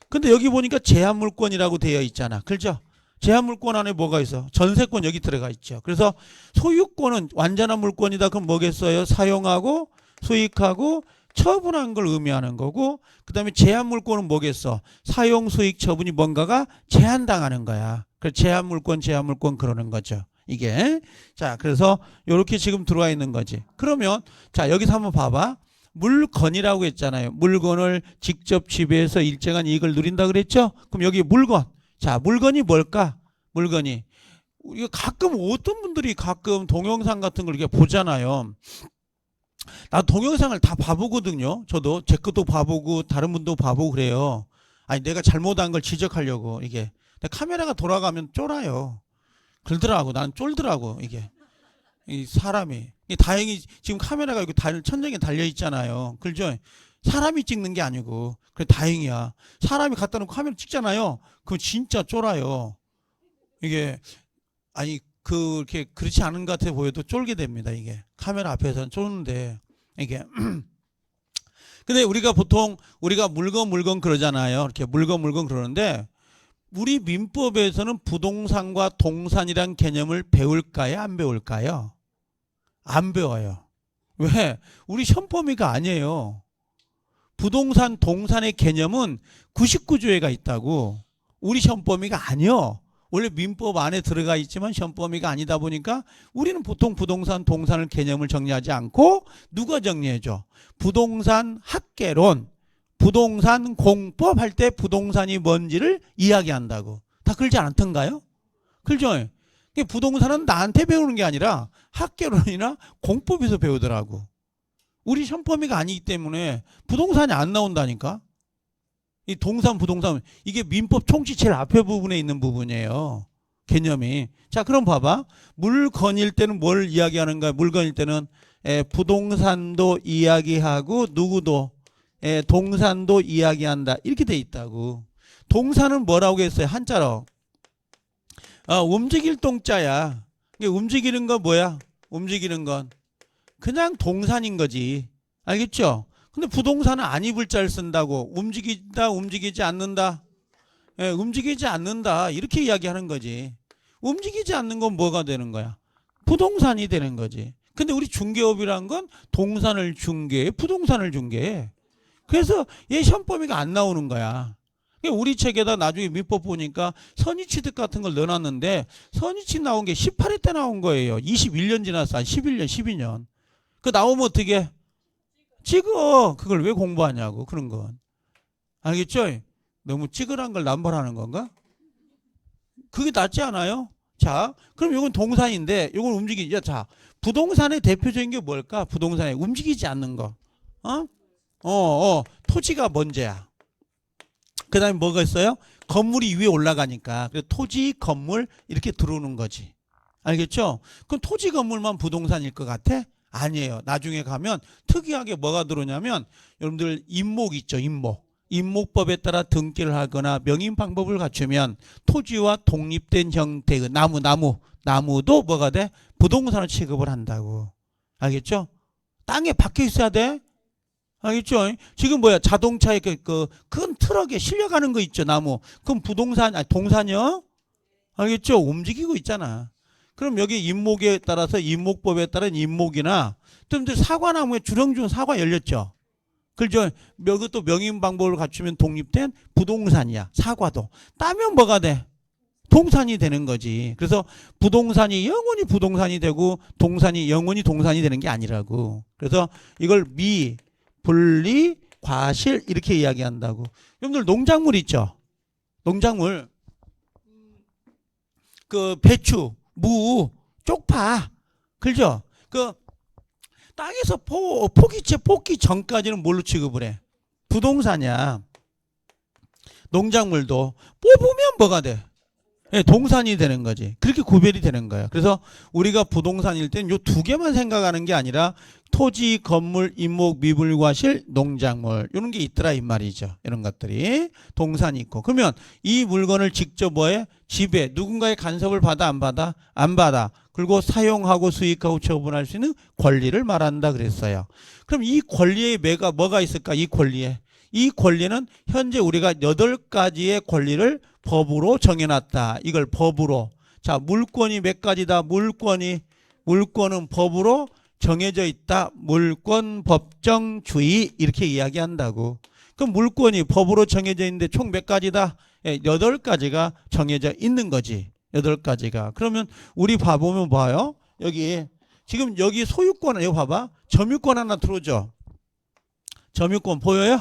근데 여기 보니까 제한 물권이라고 되어 있잖아. 그렇죠? 제한 물권 안에 뭐가 있어? 전세권 여기 들어가 있죠. 그래서 소유권은 완전한 물권이다. 그럼 뭐겠어요? 사용하고 수익하고 처분한 걸 의미하는 거고, 그 다음에 제한 물권은 뭐겠어? 사용 수익 처분이 뭔가가 제한당하는 거야. 그래서 제한 물권 그러는 거죠. 이게. 자, 그래서 이렇게 지금 들어와 있는 거지. 그러면 자, 여기서 한번 봐봐. 물건이라고 했잖아요. 물건을 직접 지배해서 일정한 이익을 누린다 그랬죠? 그럼 여기 물건. 자, 물건이 뭘까? 물건이. 이거 가끔 어떤 분들이 가끔 동영상 같은 걸 이렇게 보잖아요. 나 동영상을 다 봐보거든요. 저도 제 것도 봐보고 다른 분도 봐보고 그래요. 아니 내가 잘못한 걸 지적하려고 이게. 근데 카메라가 돌아가면 쫄아요. 그러더라고. 난 쫄더라고 이게. 이 사람이. 다행히 지금 카메라가 여기 천장에 달려 있잖아요. 그죠? 사람이 찍는 게 아니고. 그래 다행이야. 사람이 갖다 놓고 카메라 찍잖아요. 그럼 진짜 쫄아요. 이게 아니 그렇게 그렇지 않은 것 같아 보여도 쫄게 됩니다. 이게 카메라 앞에서는 쫄는데 이게. 근데 우리가 보통 우리가 물건 그러잖아요. 이렇게 물건 그러는데 우리 민법에서는 부동산과 동산이란 개념을 배울까요? 안 배울까요? 안 배워요. 왜? 우리 시험범위가 아니에요. 부동산, 동산의 개념은 99조에가 있다고. 우리 시험 범위가 아니요. 원래 민법 안에 들어가 있지만 시험 범위가 아니다 보니까 우리는 보통 부동산, 동산을 개념을 정리하지 않고 누가 정리해줘? 부동산 학개론, 부동산 공법 할 때 부동산이 뭔지를 이야기한다고. 다 그러지 않던가요? 그렇죠? 부동산은 나한테 배우는 게 아니라 학개론이나 공법에서 배우더라고. 우리 시험 범위가 아니기 때문에 부동산이 안 나온다니까. 이 동산, 부동산 이게 민법 총칙 제일 앞에 부분에 있는 부분이에요. 개념이. 자, 그럼 봐봐. 물건일 때는 뭘 이야기하는가? 물건일 때는 부동산도 이야기하고 누구도 동산도 이야기한다. 이렇게 돼 있다고. 동산은 뭐라고 했어요? 한자로. 움직일 동자야. 움직이는 건 뭐야? 움직이는 건 그냥 동산인 거지. 알겠죠? 근데 부동산은 아니불 자를 쓴다고. 움직인다, 움직이지 않는다. 움직이지 않는다. 이렇게 이야기하는 거지. 움직이지 않는 건 뭐가 되는 거야? 부동산이 되는 거지. 근데 우리 중개업이란 건 동산을 중개해, 부동산을 중개해. 그래서 얘 시험 범위가 안 나오는 거야. 우리 책에다 나중에 민법 보니까 선의취득 같은 걸 넣어놨는데 선의취득 나온 게 18회 때 나온 거예요. 21년 지났어. 11년, 12년. 그 나오면 어떻게? 찍어. 그걸 왜 공부하냐고, 그런 건. 알겠죠? 너무 찌그란 걸 남발하는 건가? 그게 낫지 않아요? 자, 그럼 이건 동산인데 이건 움직이죠. 자, 부동산의 대표적인 게 뭘까? 부동산에 움직이지 않는 거. 토지가 먼저야. 그 다음에 뭐가 있어요? 건물이 위에 올라가니까. 그래서 토지, 건물 이렇게 들어오는 거지. 알겠죠? 그럼 토지, 건물만 부동산일 것 같아? 아니에요. 나중에 가면 특이하게 뭐가 들어오냐면 여러분들 임목 있죠. 임목. 임목법에 따라 등기를 하거나 명인 방법을 갖추면 토지와 독립된 형태의 나무도 뭐가 돼? 부동산을 취급을 한다고. 알겠죠? 땅에 박혀 있어야 돼. 알겠죠? 지금 뭐야? 자동차에 큰 트럭에 실려가는 거 있죠, 나무. 그럼 부동산, 아니, 동산이요? 알겠죠? 움직이고 있잖아. 그럼 여기 임목에 따라서 임목법에 따른 임목이나 또 사과나무에 주렁주렁 사과 열렸죠? 그죠? 여기 또 명인 방법을 갖추면 독립된 부동산이야. 사과도. 따면 뭐가 돼? 동산이 되는 거지. 그래서 부동산이 영원히 부동산이 되고 동산이 영원히 동산이 되는 게 아니라고. 그래서 이걸 분리, 과실 이렇게 이야기한다고. 여러분들 농작물 있죠? 농작물. 그 배추, 무, 쪽파. 그죠? 그 땅에서 포기채 뽑기 전까지는 뭘로 취급을 해? 부동산이야. 농작물도 뽑으면 뭐가 돼? 네, 동산이 되는 거지. 그렇게 구별이 되는 거야. 그래서 우리가 부동산일 때는 요 두 개만 생각하는 게 아니라 토지, 건물, 임목, 미불과실, 농작물 이런 게 있더라 이 말이죠. 이런 것들이 동산이 있고. 그러면 이 물건을 직접 뭐해? 집에 누군가의 간섭을 받아 안 받아? 안 받아. 그리고 사용하고 수익하고 처분할 수 있는 권리를 말한다 그랬어요. 그럼 이 권리에 뭐가 있을까? 이 권리에. 이 권리는 현재 우리가 8가지의 권리를 법으로 정해놨다. 이걸 법으로. 자, 물권이 몇 가지다? 물권은 법으로 정해져 있다. 물권, 법정, 주의 이렇게 이야기한다고. 그럼 물권이 법으로 정해져 있는데 총 몇 가지다? 8가지가 정해져 있는 거지. 8가지가. 그러면 우리 봐보면 봐요. 여기 소유권, 여기 봐봐. 점유권 하나 들어오죠. 점유권 보여요?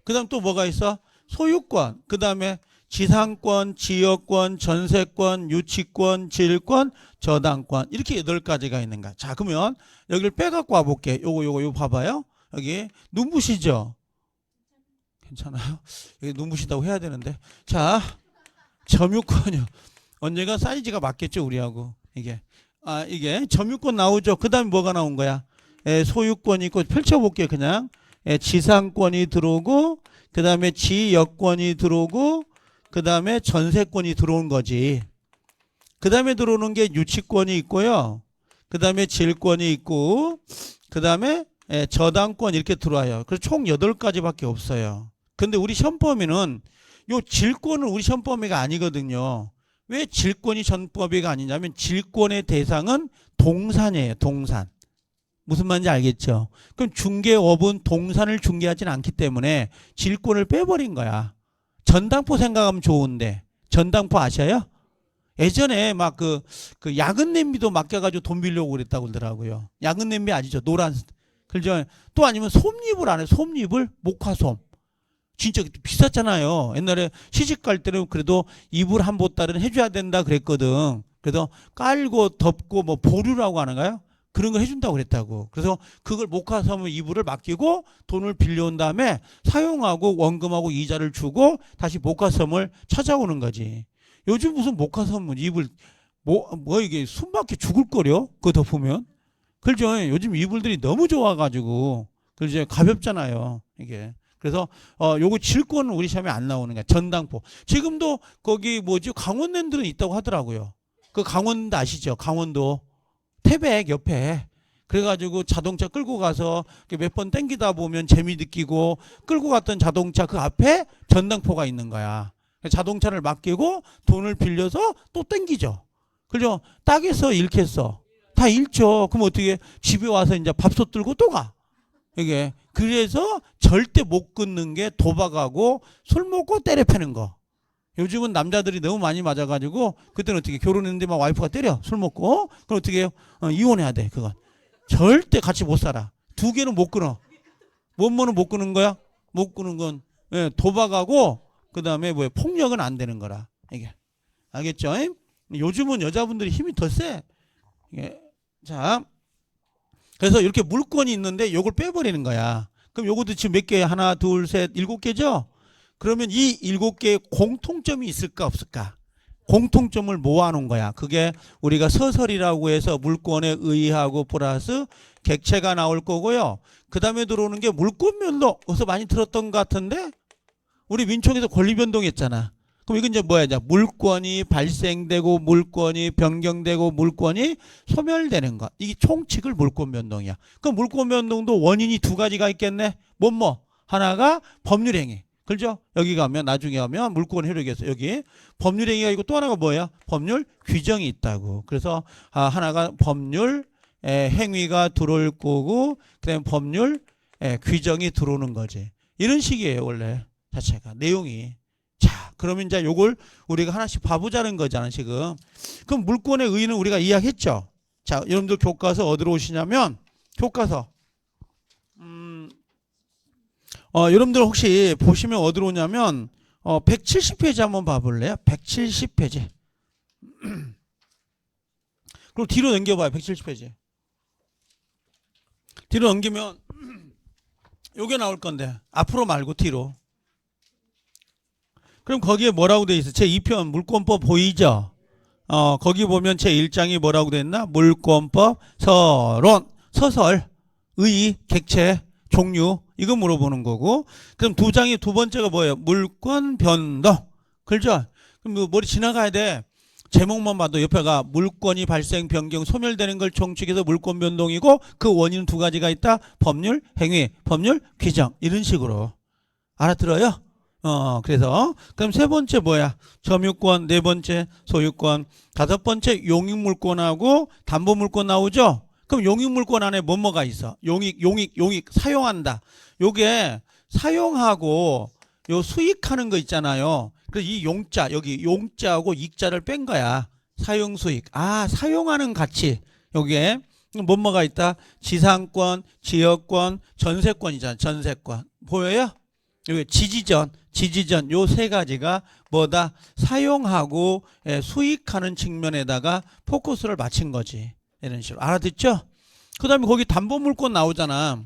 그 다음 또 뭐가 있어? 소유권. 그 다음에 지상권, 지역권, 전세권, 유치권, 질권, 저당권 이렇게 8가지가 있는 거야. 자, 그러면 여기를 빼갖고 와볼게. 요거 봐봐요. 여기 눈부시죠? 괜찮아요? 여기 눈부시다고 해야 되는데. 자, 점유권이요. 언젠가 사이즈가 맞겠죠, 우리하고. 이게 점유권 나오죠. 그 다음에 뭐가 나온 거야? 소유권이 있고 펼쳐볼게요, 그냥. 지상권이 들어오고, 그 다음에 지역권이 들어오고, 그 다음에 전세권이 들어온 거지. 그 다음에 들어오는 게 유치권이 있고요. 그 다음에 질권이 있고, 그 다음에 저당권 이렇게 들어와요. 그래서 총 8가지밖에 없어요. 근데 우리 시험범위는 요 질권은 우리 시험범위가 아니거든요. 왜 질권이 전범위가 아니냐면 질권의 대상은 동산이에요. 동산. 무슨 말인지 알겠죠? 그럼 중개업은 동산을 중개하지는 않기 때문에 질권을 빼버린 거야. 전당포 생각하면 좋은데 전당포 아셔요? 예전에 막 그 야근 냄비도 맡겨가지고 돈 빌려고 그랬다고 그러더라고요. 야근 냄비 아시죠? 노란. 그죠? 또 아니면 솜잎을 안 해. 솜잎을 목화솜. 진짜 비쌌잖아요. 옛날에 시집 갈 때는 그래도 이불 한 보따리는 해줘야 된다 그랬거든. 그래서 깔고 덮고 뭐 보류라고 하는가요? 그런 거 해준다고 그랬다고. 그래서 그걸 목화섬 이불을 맡기고 돈을 빌려온 다음에 사용하고 원금하고 이자를 주고 다시 목화섬을 찾아오는 거지. 요즘 무슨 목화섬 이불 이게 숨막혀 죽을 거려? 그거 덮으면. 그죠? 요즘 이불들이 너무 좋아가지고 그죠? 가볍잖아요. 이게. 그래서 요거 질권은 우리 시험에 안 나오는 거야. 전당포. 지금도 거기 강원랜드는 있다고 하더라고요. 그 강원도 아시죠? 강원도. 태백 옆에 그래가지고 자동차 끌고 가서 몇 번 땡기다 보면 재미 느끼고 끌고 갔던 자동차 그 앞에 전당포가 있는 거야. 자동차를 맡기고 돈을 빌려서 또 땡기죠. 그죠? 딱에서 잃겠어. 다 잃죠. 그럼 어떻게 집에 와서 이제 밥솥 들고 또 가. 이게 그래서 절대 못 끊는 게 도박하고 술 먹고 때려 패는 거. 요즘은 남자들이 너무 많이 맞아가지고 그때는 어떻게 결혼했는데 막 와이프가 때려 술 먹고 그럼 어떻게 해요? 이혼해야 돼. 그건 절대 같이 못 살아. 두 개는 못 끊어. 뭐는 못 끊는 거야? 못 끊는 건 도박하고 그 다음에 뭐 폭력은 안 되는 거라. 이게 알겠죠? 요즘은 여자분들이 힘이 더 세. 자, 그래서 이렇게 물건이 있는데 요걸 빼버리는 거야. 그럼 요것도 지금 몇 개? 하나, 둘, 셋, 7개죠? 그러면 이 7개의 공통점이 있을까 없을까? 공통점을 모아놓은 거야. 그게 우리가 서설이라고 해서 물권에 의하고 플러스 객체가 나올 거고요. 그 다음에 들어오는 게 물권변동. 어디서 많이 들었던 것 같은데? 우리 민총에서 권리변동 했잖아. 그럼 이건 이제 뭐야? 물권이 발생되고 물권이 변경되고 물권이 소멸되는 것. 이게 총칙을 물권변동이야. 그럼 물권변동도 원인이 두 가지가 있겠네. 뭐? 하나가 법률행위. 그렇죠? 여기 가면 나중에 가면 물권 효력에서 여기 법률행위가 있고 또 하나가 뭐야? 법률 규정이 있다고. 그래서 하나가 법률 행위가 들어올 거고 그다음에 법률 규정이 들어오는 거지. 이런 식이에요 원래 자체가 내용이. 자, 그러면 이제 요걸 우리가 하나씩 봐보자는 거잖아 지금. 그럼 물권의 의의는 우리가 이야기했죠. 자, 여러분들 교과서 어디로 오시냐면 교과서. 여러분들 혹시 보시면 어디로 오냐면 170페이지 한번 봐볼래요? 170페이지. 그럼 뒤로 넘겨봐요. 170페이지. 뒤로 넘기면 요게 나올 건데 앞으로 말고 뒤로. 그럼 거기에 뭐라고 돼 있어? 제2편 물권법 보이죠? 거기 보면 제1장이 뭐라고 돼 있나? 물권법 서론, 서설, 의의, 객체, 종류 이거 물어보는 거고. 그럼 두 번째가 뭐예요? 물권 변동. 그렇죠? 그럼 뭐 머리 지나가야 돼. 제목만 봐도 옆에가 물권이 발생 변경 소멸되는 걸 총칙해서 물권 변동이고 그 원인은 두 가지가 있다. 법률 행위, 법률 규정 이런 식으로 알아들어요? 그래서 그럼 세 번째 뭐야? 점유권, 네 번째 소유권, 다섯 번째 용익물권하고 담보물권 나오죠? 그럼 용익물권 안에 뭐가 있어? 용익 사용한다. 요게 사용하고 요 수익하는 거 있잖아요. 그래서 이 용자 여기 용자하고 익자를 뺀 거야. 사용 수익. 사용하는 가치. 요게 뭐가 있다? 지상권, 지역권, 전세권이잖아. 전세권. 보여요? 여기 지지전 요 세 가지가 뭐다? 사용하고 수익하는 측면에다가 포커스를 맞춘 거지. 이런 식으로 알아듣죠? 그 다음에 거기 담보물권 나오잖아.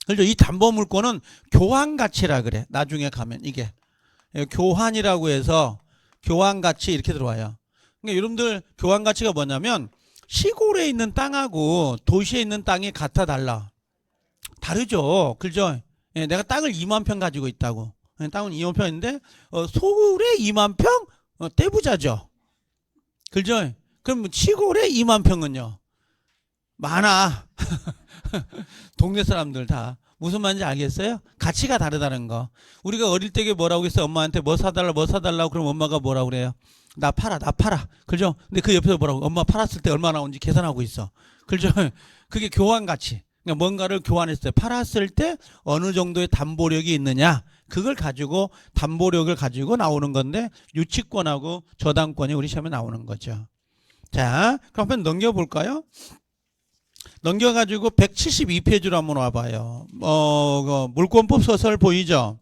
그렇죠? 이 담보물권은 교환가치라 그래. 나중에 가면 이게 교환이라고 해서 교환가치 이렇게 들어와요. 그러니까 여러분들 교환가치가 뭐냐면 시골에 있는 땅하고 도시에 있는 땅이 같아 달라. 다르죠. 그렇죠? 내가 땅을 2만 평 가지고 있다고. 땅은 2만 평인데 서울에 2만 평? 떼부자죠. 그렇죠? 그럼 시골에 2만 평은요? 많아. 동네 사람들 다. 무슨 말인지 알겠어요? 가치가 다르다는 거. 우리가 어릴 적에 뭐라고 했어요? 엄마한테 뭐 사달라고 그럼 엄마가 뭐라고 그래요? 나 팔아. 그죠? 근데 그 옆에서 뭐라고? 엄마 팔았을 때 얼마 나온지 계산하고 있어. 그죠? 그게 교환 가치. 그러니까 뭔가를 교환했을 때, 팔았을 때 어느 정도의 담보력이 있느냐. 그걸 가지고 담보력을 가지고 나오는 건데 유치권하고 저당권이 우리 시험에 나오는 거죠. 자, 그럼 한번 넘겨볼까요? 넘겨가지고 172페이지로 한번 와봐요. 물권법 서설 보이죠?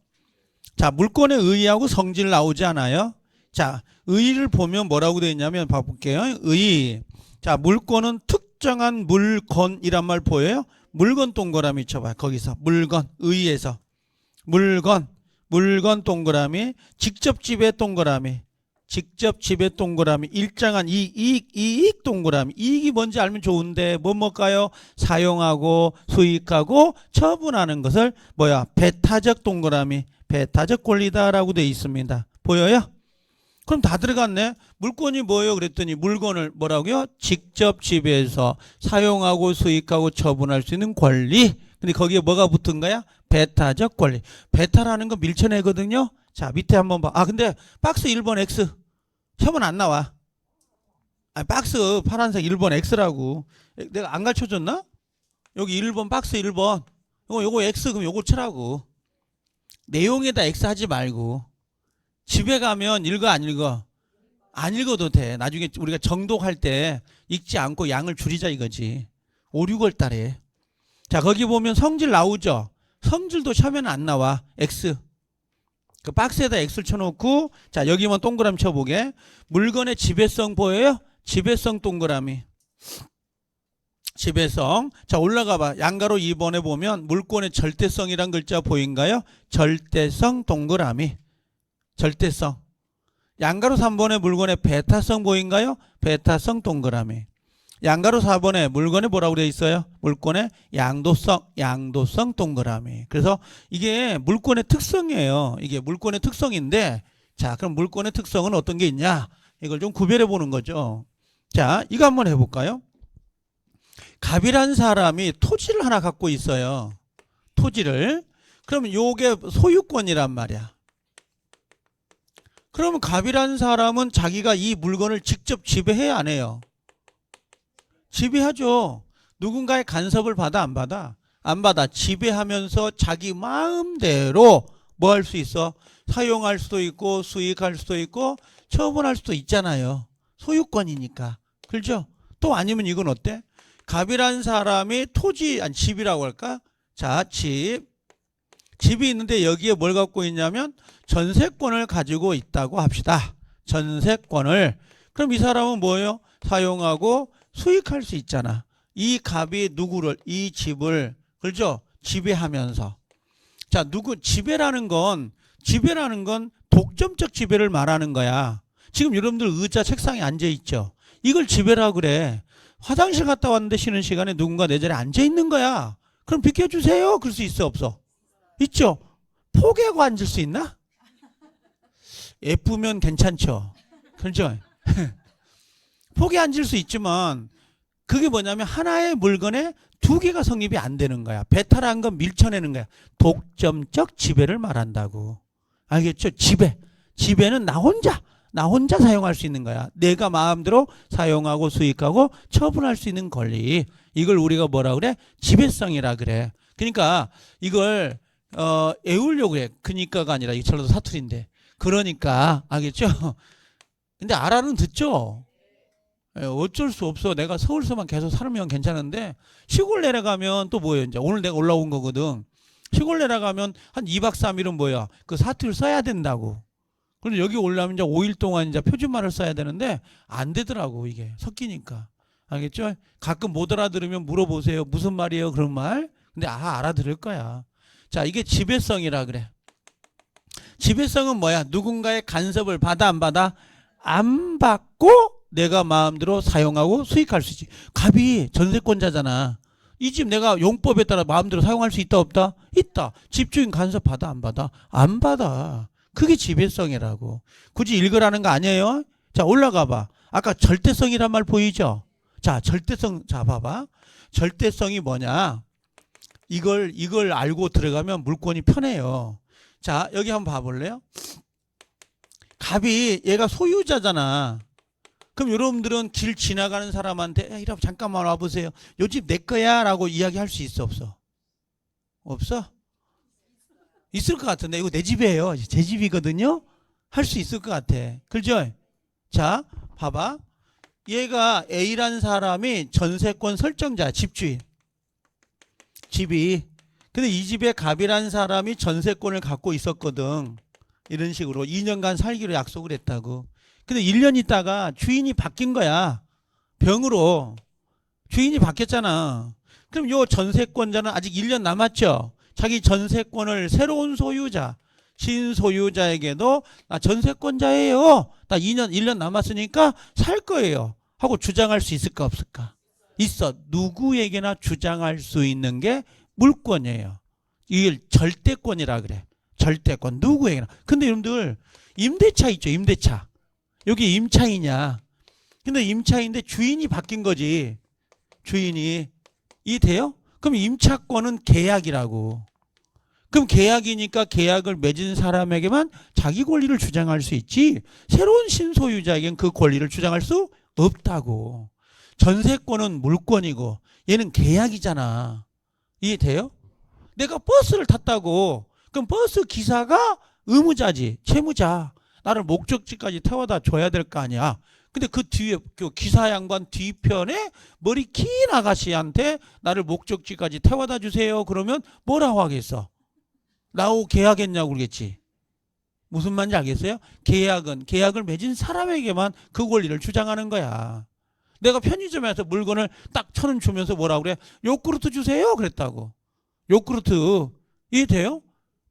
자, 물권에 의의하고 성질 나오지 않아요? 자, 의의를 보면 뭐라고 되어 있냐면 봐볼게요. 의의. 자, 물권은 특정한 물건이란 말 보여요? 물건 동그라미 쳐봐요. 거기서 물건, 의의에서 물건 동그라미, 직접 지배 동그라미, 일정한 이익 동그라미. 이익이 뭔지 알면 좋은데 뭘까요? 사용하고 수익하고 처분하는 것을 배타적 동그라미, 배타적 권리다라고 되어 있습니다. 보여요? 그럼 다 들어갔네. 물권이 뭐예요? 그랬더니 물건을 뭐라고요? 직접 지배해서 사용하고 수익하고 처분할 수 있는 권리. 근데 거기에 뭐가 붙은 거야? 배타적 권리. 배타라는 거 밀쳐내거든요. 자, 밑에 한번 봐. 근데 박스 1번 X. 시험은 안 나와. 박스 파란색 1번 X라고. 내가 안 가르쳐줬나? 여기 1번 박스 1번. 요거 X 그럼 요거 치라고. 내용에다 X 하지 말고 집에 가면 읽어 안 읽어? 안 읽어도 돼. 나중에 우리가 정독할 때 읽지 않고 양을 줄이자 이거지. 5, 6월 달에. 자, 거기 보면 성질 나오죠? 성질도 쳐면 안 나와. X. 그 박스에다 X를 쳐놓고, 자, 여기만 동그라미 쳐보게. 물건의 지배성 보여요? 지배성 동그라미. 지배성. 자, 올라가 봐. 양가로 2번에 보면 물권의 절대성이란 글자 보인가요? 절대성 동그라미. 절대성. 양가로 3번에 물건의 베타성 보인가요? 베타성 동그라미. 양가로 4번에 물건에 뭐라고 되어 있어요? 물권의 양도성, 양도성 동그라미. 그래서 이게 물권의 특성이에요. 이게 물권의 특성인데, 자, 그럼 물권의 특성은 어떤 게 있냐? 이걸 좀 구별해 보는 거죠. 자, 이거 한번 해볼까요? 갑이란 사람이 토지를 하나 갖고 있어요. 토지를. 그러면 요게 소유권이란 말이야. 그러면 갑이란 사람은 자기가 이 물건을 직접 지배해야 안 해요? 지배하죠. 누군가의 간섭을 받아 안 받아? 안 받아. 지배하면서 자기 마음대로 뭐 할 수 있어? 사용할 수도 있고 수익할 수도 있고 처분할 수도 있잖아요. 소유권이니까. 그렇죠? 또 아니면 이건 어때? 갑이란 사람이 토지, 아니 집이라고 할까? 자, 집이 있는데 여기에 뭘 갖고 있냐면 전세권을 가지고 있다고 합시다. 전세권을. 그럼 이 사람은 뭐예요? 사용하고 수익할 수 있잖아. 이 갑이 누구를, 이 집을, 그렇죠? 지배하면서. 자, 지배라는 건 독점적 지배를 말하는 거야. 지금 여러분들 의자 책상에 앉아 있죠? 이걸 지배라고 그래. 화장실 갔다 왔는데 쉬는 시간에 누군가 내 자리에 앉아 있는 거야. 그럼 비켜주세요. 그럴 수 있어, 없어? 있죠? 포기하고 앉을 수 있나? 예쁘면 괜찮죠? 그렇죠? 포기 앉을 수 있지만 그게 뭐냐면 하나의 물건에 두 개가 성립이 안 되는 거야. 배타라는 건 밀쳐내는 거야. 독점적 지배를 말한다고. 알겠죠? 지배는 나 혼자 사용할 수 있는 거야. 내가 마음대로 사용하고 수익하고 처분할 수 있는 권리. 이걸 우리가 뭐라 그래? 지배성이라 그래. 그러니까 이걸 애우려고 해. 그니까가 아니라 이 전라도 사투리인데. 그러니까 알겠죠? 근데 알아는 듣죠? 어쩔 수 없어. 내가 서울서만 계속 살면 괜찮은데 시골 내려가면 또 뭐예요? 이제 오늘 내가 올라온 거거든. 시골 내려가면 한 2박 3일은 뭐야? 그 사투리를 써야 된다고. 그런데 여기 올라오면 이제 5일 동안 이제 표준말을 써야 되는데 안 되더라고 이게 섞이니까. 알겠죠? 가끔 못 알아들으면 물어보세요. 무슨 말이에요? 그런 말. 근데 알아들을 거야. 자, 이게 지배성이라 그래. 지배성은 뭐야? 누군가의 간섭을 받아 안 받아? 안 받고 내가 마음대로 사용하고 수익할 수 있지. 갑이 전세권자잖아. 이 집 내가 용법에 따라 마음대로 사용할 수 있다 없다? 있다. 집주인 간섭 받아 안 받아? 안 받아. 그게 지배성이라고. 굳이 읽으라는 거 아니에요? 자, 올라가 봐. 아까 절대성이란 말 보이죠? 자, 절대성. 자, 봐봐. 절대성이 뭐냐? 이걸 알고 들어가면 물권이 편해요. 자, 여기 한번 봐볼래요? 갑이 얘가 소유자잖아. 그럼 여러분들은 길 지나가는 사람한테 야, 이러고 잠깐만 와보세요. 요 집 내 거야 라고 이야기할 수 있어 없어? 없어? 있을 것 같은데 이거 내 집이에요. 제 집이거든요. 할 수 있을 것 같아. 그렇죠? 자, 봐봐. 얘가 A라는 사람이 전세권 설정자, 집주인. 집이. 근데 이 집에 갑이라는 사람이 전세권을 갖고 있었거든. 이런 식으로 2년간 살기로 약속을 했다고. 근데 1년 있다가 주인이 바뀐 거야. 병으로. 주인이 바뀌었잖아. 그럼 요 전세권자는 아직 1년 남았죠. 자기 전세권을 새로운 소유자, 신소유자에게도 나 전세권자예요. 나 1년 남았으니까 살 거예요. 하고 주장할 수 있을까 없을까? 있어. 누구에게나 주장할 수 있는 게 물권이에요. 이걸 절대권이라 그래. 절대권. 누구에게나. 근데 여러분들 임대차 있죠. 임대차. 여기 임차이냐. 근데 임차인데 주인이 바뀐 거지. 주인이. 이 돼요? 그럼 임차권은 계약이라고. 그럼 계약이니까 계약을 맺은 사람에게만 자기 권리를 주장할 수 있지 새로운 신소유자에겐 그 권리를 주장할 수 없다고. 전세권은 물권이고 얘는 계약이잖아. 이해돼요? 내가 버스를 탔다고 그럼 버스 기사가 의무자지, 채무자. 나를 목적지까지 태워다 줘야 될 거 아니야. 근데 그 뒤에 그 기사 양반 뒤편에 머리 긴 아가씨한테 나를 목적지까지 태워다 주세요. 그러면 뭐라고 하겠어? 나하고 계약했냐고 그러겠지. 무슨 말인지 알겠어요? 계약을 맺은 사람에게만 그 권리를 주장하는 거야. 내가 편의점에서 물건을 딱 1,000원 주면서 뭐라 그래? 요구르트 주세요. 그랬다고. 요구르트 이해돼요?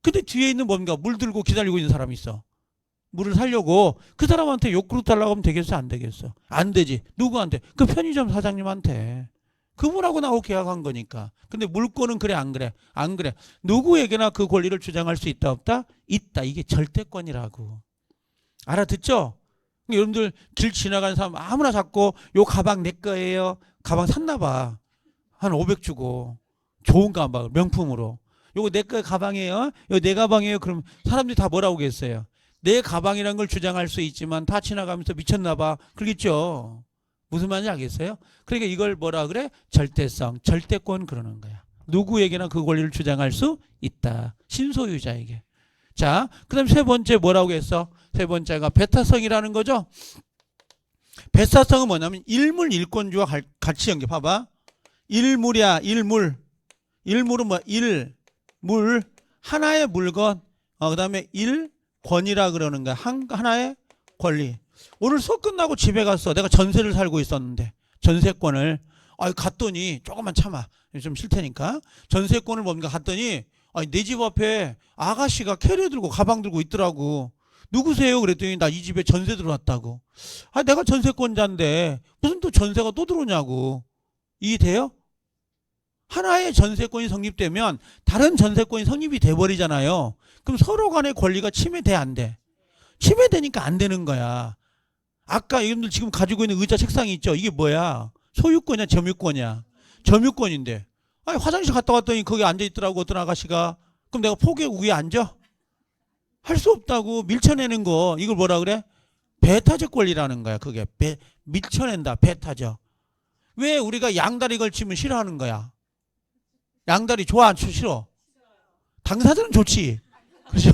근데 뒤에 있는 뭔가 물 들고 기다리고 있는 사람이 있어. 물을 사려고 그 사람한테 요구르트 달라고 하면 되겠어? 안 되겠어? 안 되지. 누구한테? 그 편의점 사장님한테. 그분하고 나하고 계약한 거니까. 근데 물권은 그래 안 그래? 안 그래. 누구에게나 그 권리를 주장할 수 있다 없다? 있다. 이게 절대권이라고. 알아듣죠? 여러분들 길 지나가는 사람 아무나 잡고 요 가방 내 거예요. 가방 샀나 봐. 한 500 주고. 좋은 가방 명품으로. 요거 내 거 가방이에요. 이거 내 가방이에요. 그럼 사람들이 다 뭐라고 그랬어요? 내 가방이라는 걸 주장할 수 있지만 다 지나가면서 미쳤나 봐. 그러겠죠. 무슨 말인지 알겠어요? 그러니까 이걸 뭐라 그래? 절대성, 절대권 그러는 거야. 누구에게나 그 권리를 주장할 수 있다. 신소유자에게. 자, 그 다음 세 번째 뭐라고 했어? 세 번째가 배타성이라는 거죠. 배타성은 뭐냐면 일물 일권주와 같이 연결. 봐봐. 일물이야, 일물. 일물은 뭐야? 일물. 하나의 물건. 그 다음에 일권이라 그러는 거야. 하나의 권리. 오늘 수업 끝나고 집에 갔어. 내가 전세를 살고 있었는데. 전세권을. 갔더니, 조금만 참아. 좀 싫다니까. 전세권을 뭔가 갔더니, 내 집 앞에 아가씨가 캐리어 들고 가방 들고 있더라고. 누구세요? 그랬더니 나 이 집에 전세 들어왔다고. 내가 전세권자인데 무슨 또 전세가 또 들어오냐고. 이해돼요? 하나의 전세권이 성립되면 다른 전세권이 성립이 돼버리잖아요. 그럼 서로 간의 권리가 침해돼 안 돼? 침해되니까 안 되는 거야. 아까 여러분들 지금 가지고 있는 의자 책상이 있죠? 이게 뭐야? 소유권이야 점유권이야? 점유권인데 화장실 갔다 왔더니 거기 앉아있더라고 어떤 아가씨가. 그럼 내가 포개 위에 앉아? 할 수 없다고. 밀쳐내는 거. 이걸 뭐라 그래? 배타적 권리라는 거야. 그게 밀쳐낸다. 배타적. 왜 우리가 양다리 걸치면 싫어하는 거야? 양다리 좋아 안 싫어? 당사자는 좋지. 그죠?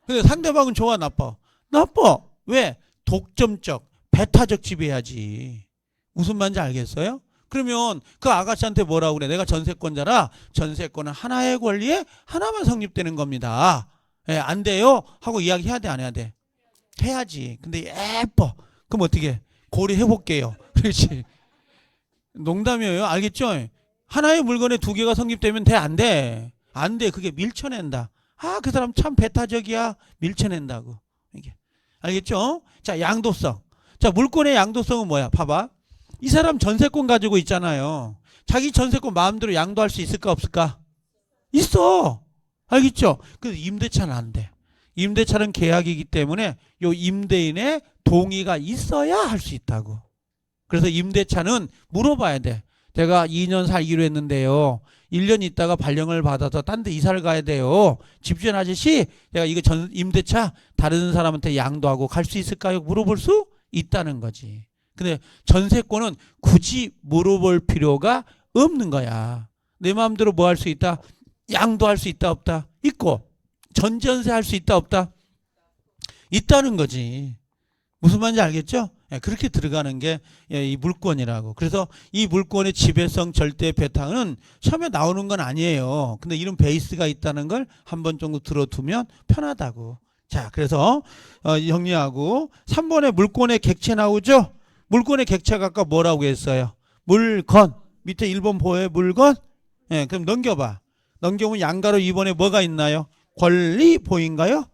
근데 상대방은 좋아 나빠? 나빠. 왜? 독점적, 배타적 지배야지. 무슨 말인지 알겠어요? 그러면 그 아가씨한테 뭐라고 그래? 내가 전세권자라 전세권은 하나의 권리에 하나만 성립되는 겁니다. 안 돼요? 하고 이야기해야 돼? 안 해야 돼? 해야지. 근데 예뻐. 그럼 어떻게? 고려해볼게요. 그렇지. 농담이에요. 알겠죠? 하나의 물건에 두 개가 성립되면 돼? 안 돼? 안 돼. 그게 밀쳐낸다. 그 사람 참 배타적이야. 밀쳐낸다고. 이게. 알겠죠? 자, 양도성. 자, 물권의 양도성은 뭐야? 봐봐. 이 사람 전세권 가지고 있잖아요. 자기 전세권 마음대로 양도할 수 있을까 없을까? 있어. 알겠죠? 근데 임대차는 안 돼. 임대차는 계약이기 때문에 요 임대인의 동의가 있어야 할 수 있다고. 그래서 임대차는 물어봐야 돼. 제가 2년 살기로 했는데요. 1년 있다가 발령을 받아서 딴 데 이사를 가야 돼요. 집주인 아저씨, 내가 이거 임대차 다른 사람한테 양도하고 갈 수 있을까요? 물어볼 수 있다는 거지. 근데 전세권은 굳이 물어볼 필요가 없는 거야. 내 마음대로 뭐 할 수 있다? 양도할 수 있다 없다? 있고. 전전세 할 수 있다 없다? 있다는 거지. 무슨 말인지 알겠죠? 그렇게 들어가는 게 이 물권이라고. 그래서 이 물권의 지배성 절대 배타는 처음에 나오는 건 아니에요. 근데 이런 베이스가 있다는 걸 한 번 정도 들어두면 편하다고. 자, 그래서 정리하고 3번에 물권의 객체 나오죠? 물권의 객체가 아까 뭐라고 했어요? 물건. 밑에 1번 보여요? 물건? 그럼 넘겨봐. 넘겨보면 양가로 2번에 뭐가 있나요? 권리 보인가요?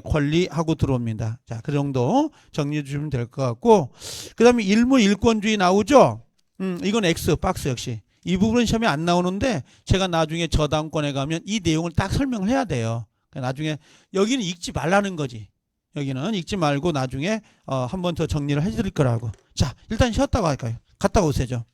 권리하고 들어옵니다. 자, 그 정도 정리해 주시면 될 것 같고, 그 다음에 일무 일권주의 나오죠? 이건 X, 박스 역시. 이 부분은 시험에 안 나오는데, 제가 나중에 저당권에 가면 이 내용을 딱 설명을 해야 돼요. 나중에, 여기는 읽지 말라는 거지. 여기는 읽지 말고 나중에 한 번 더 정리를 해드릴 거라고. 자, 일단 쉬었다고 할까요? 갔다 오세요.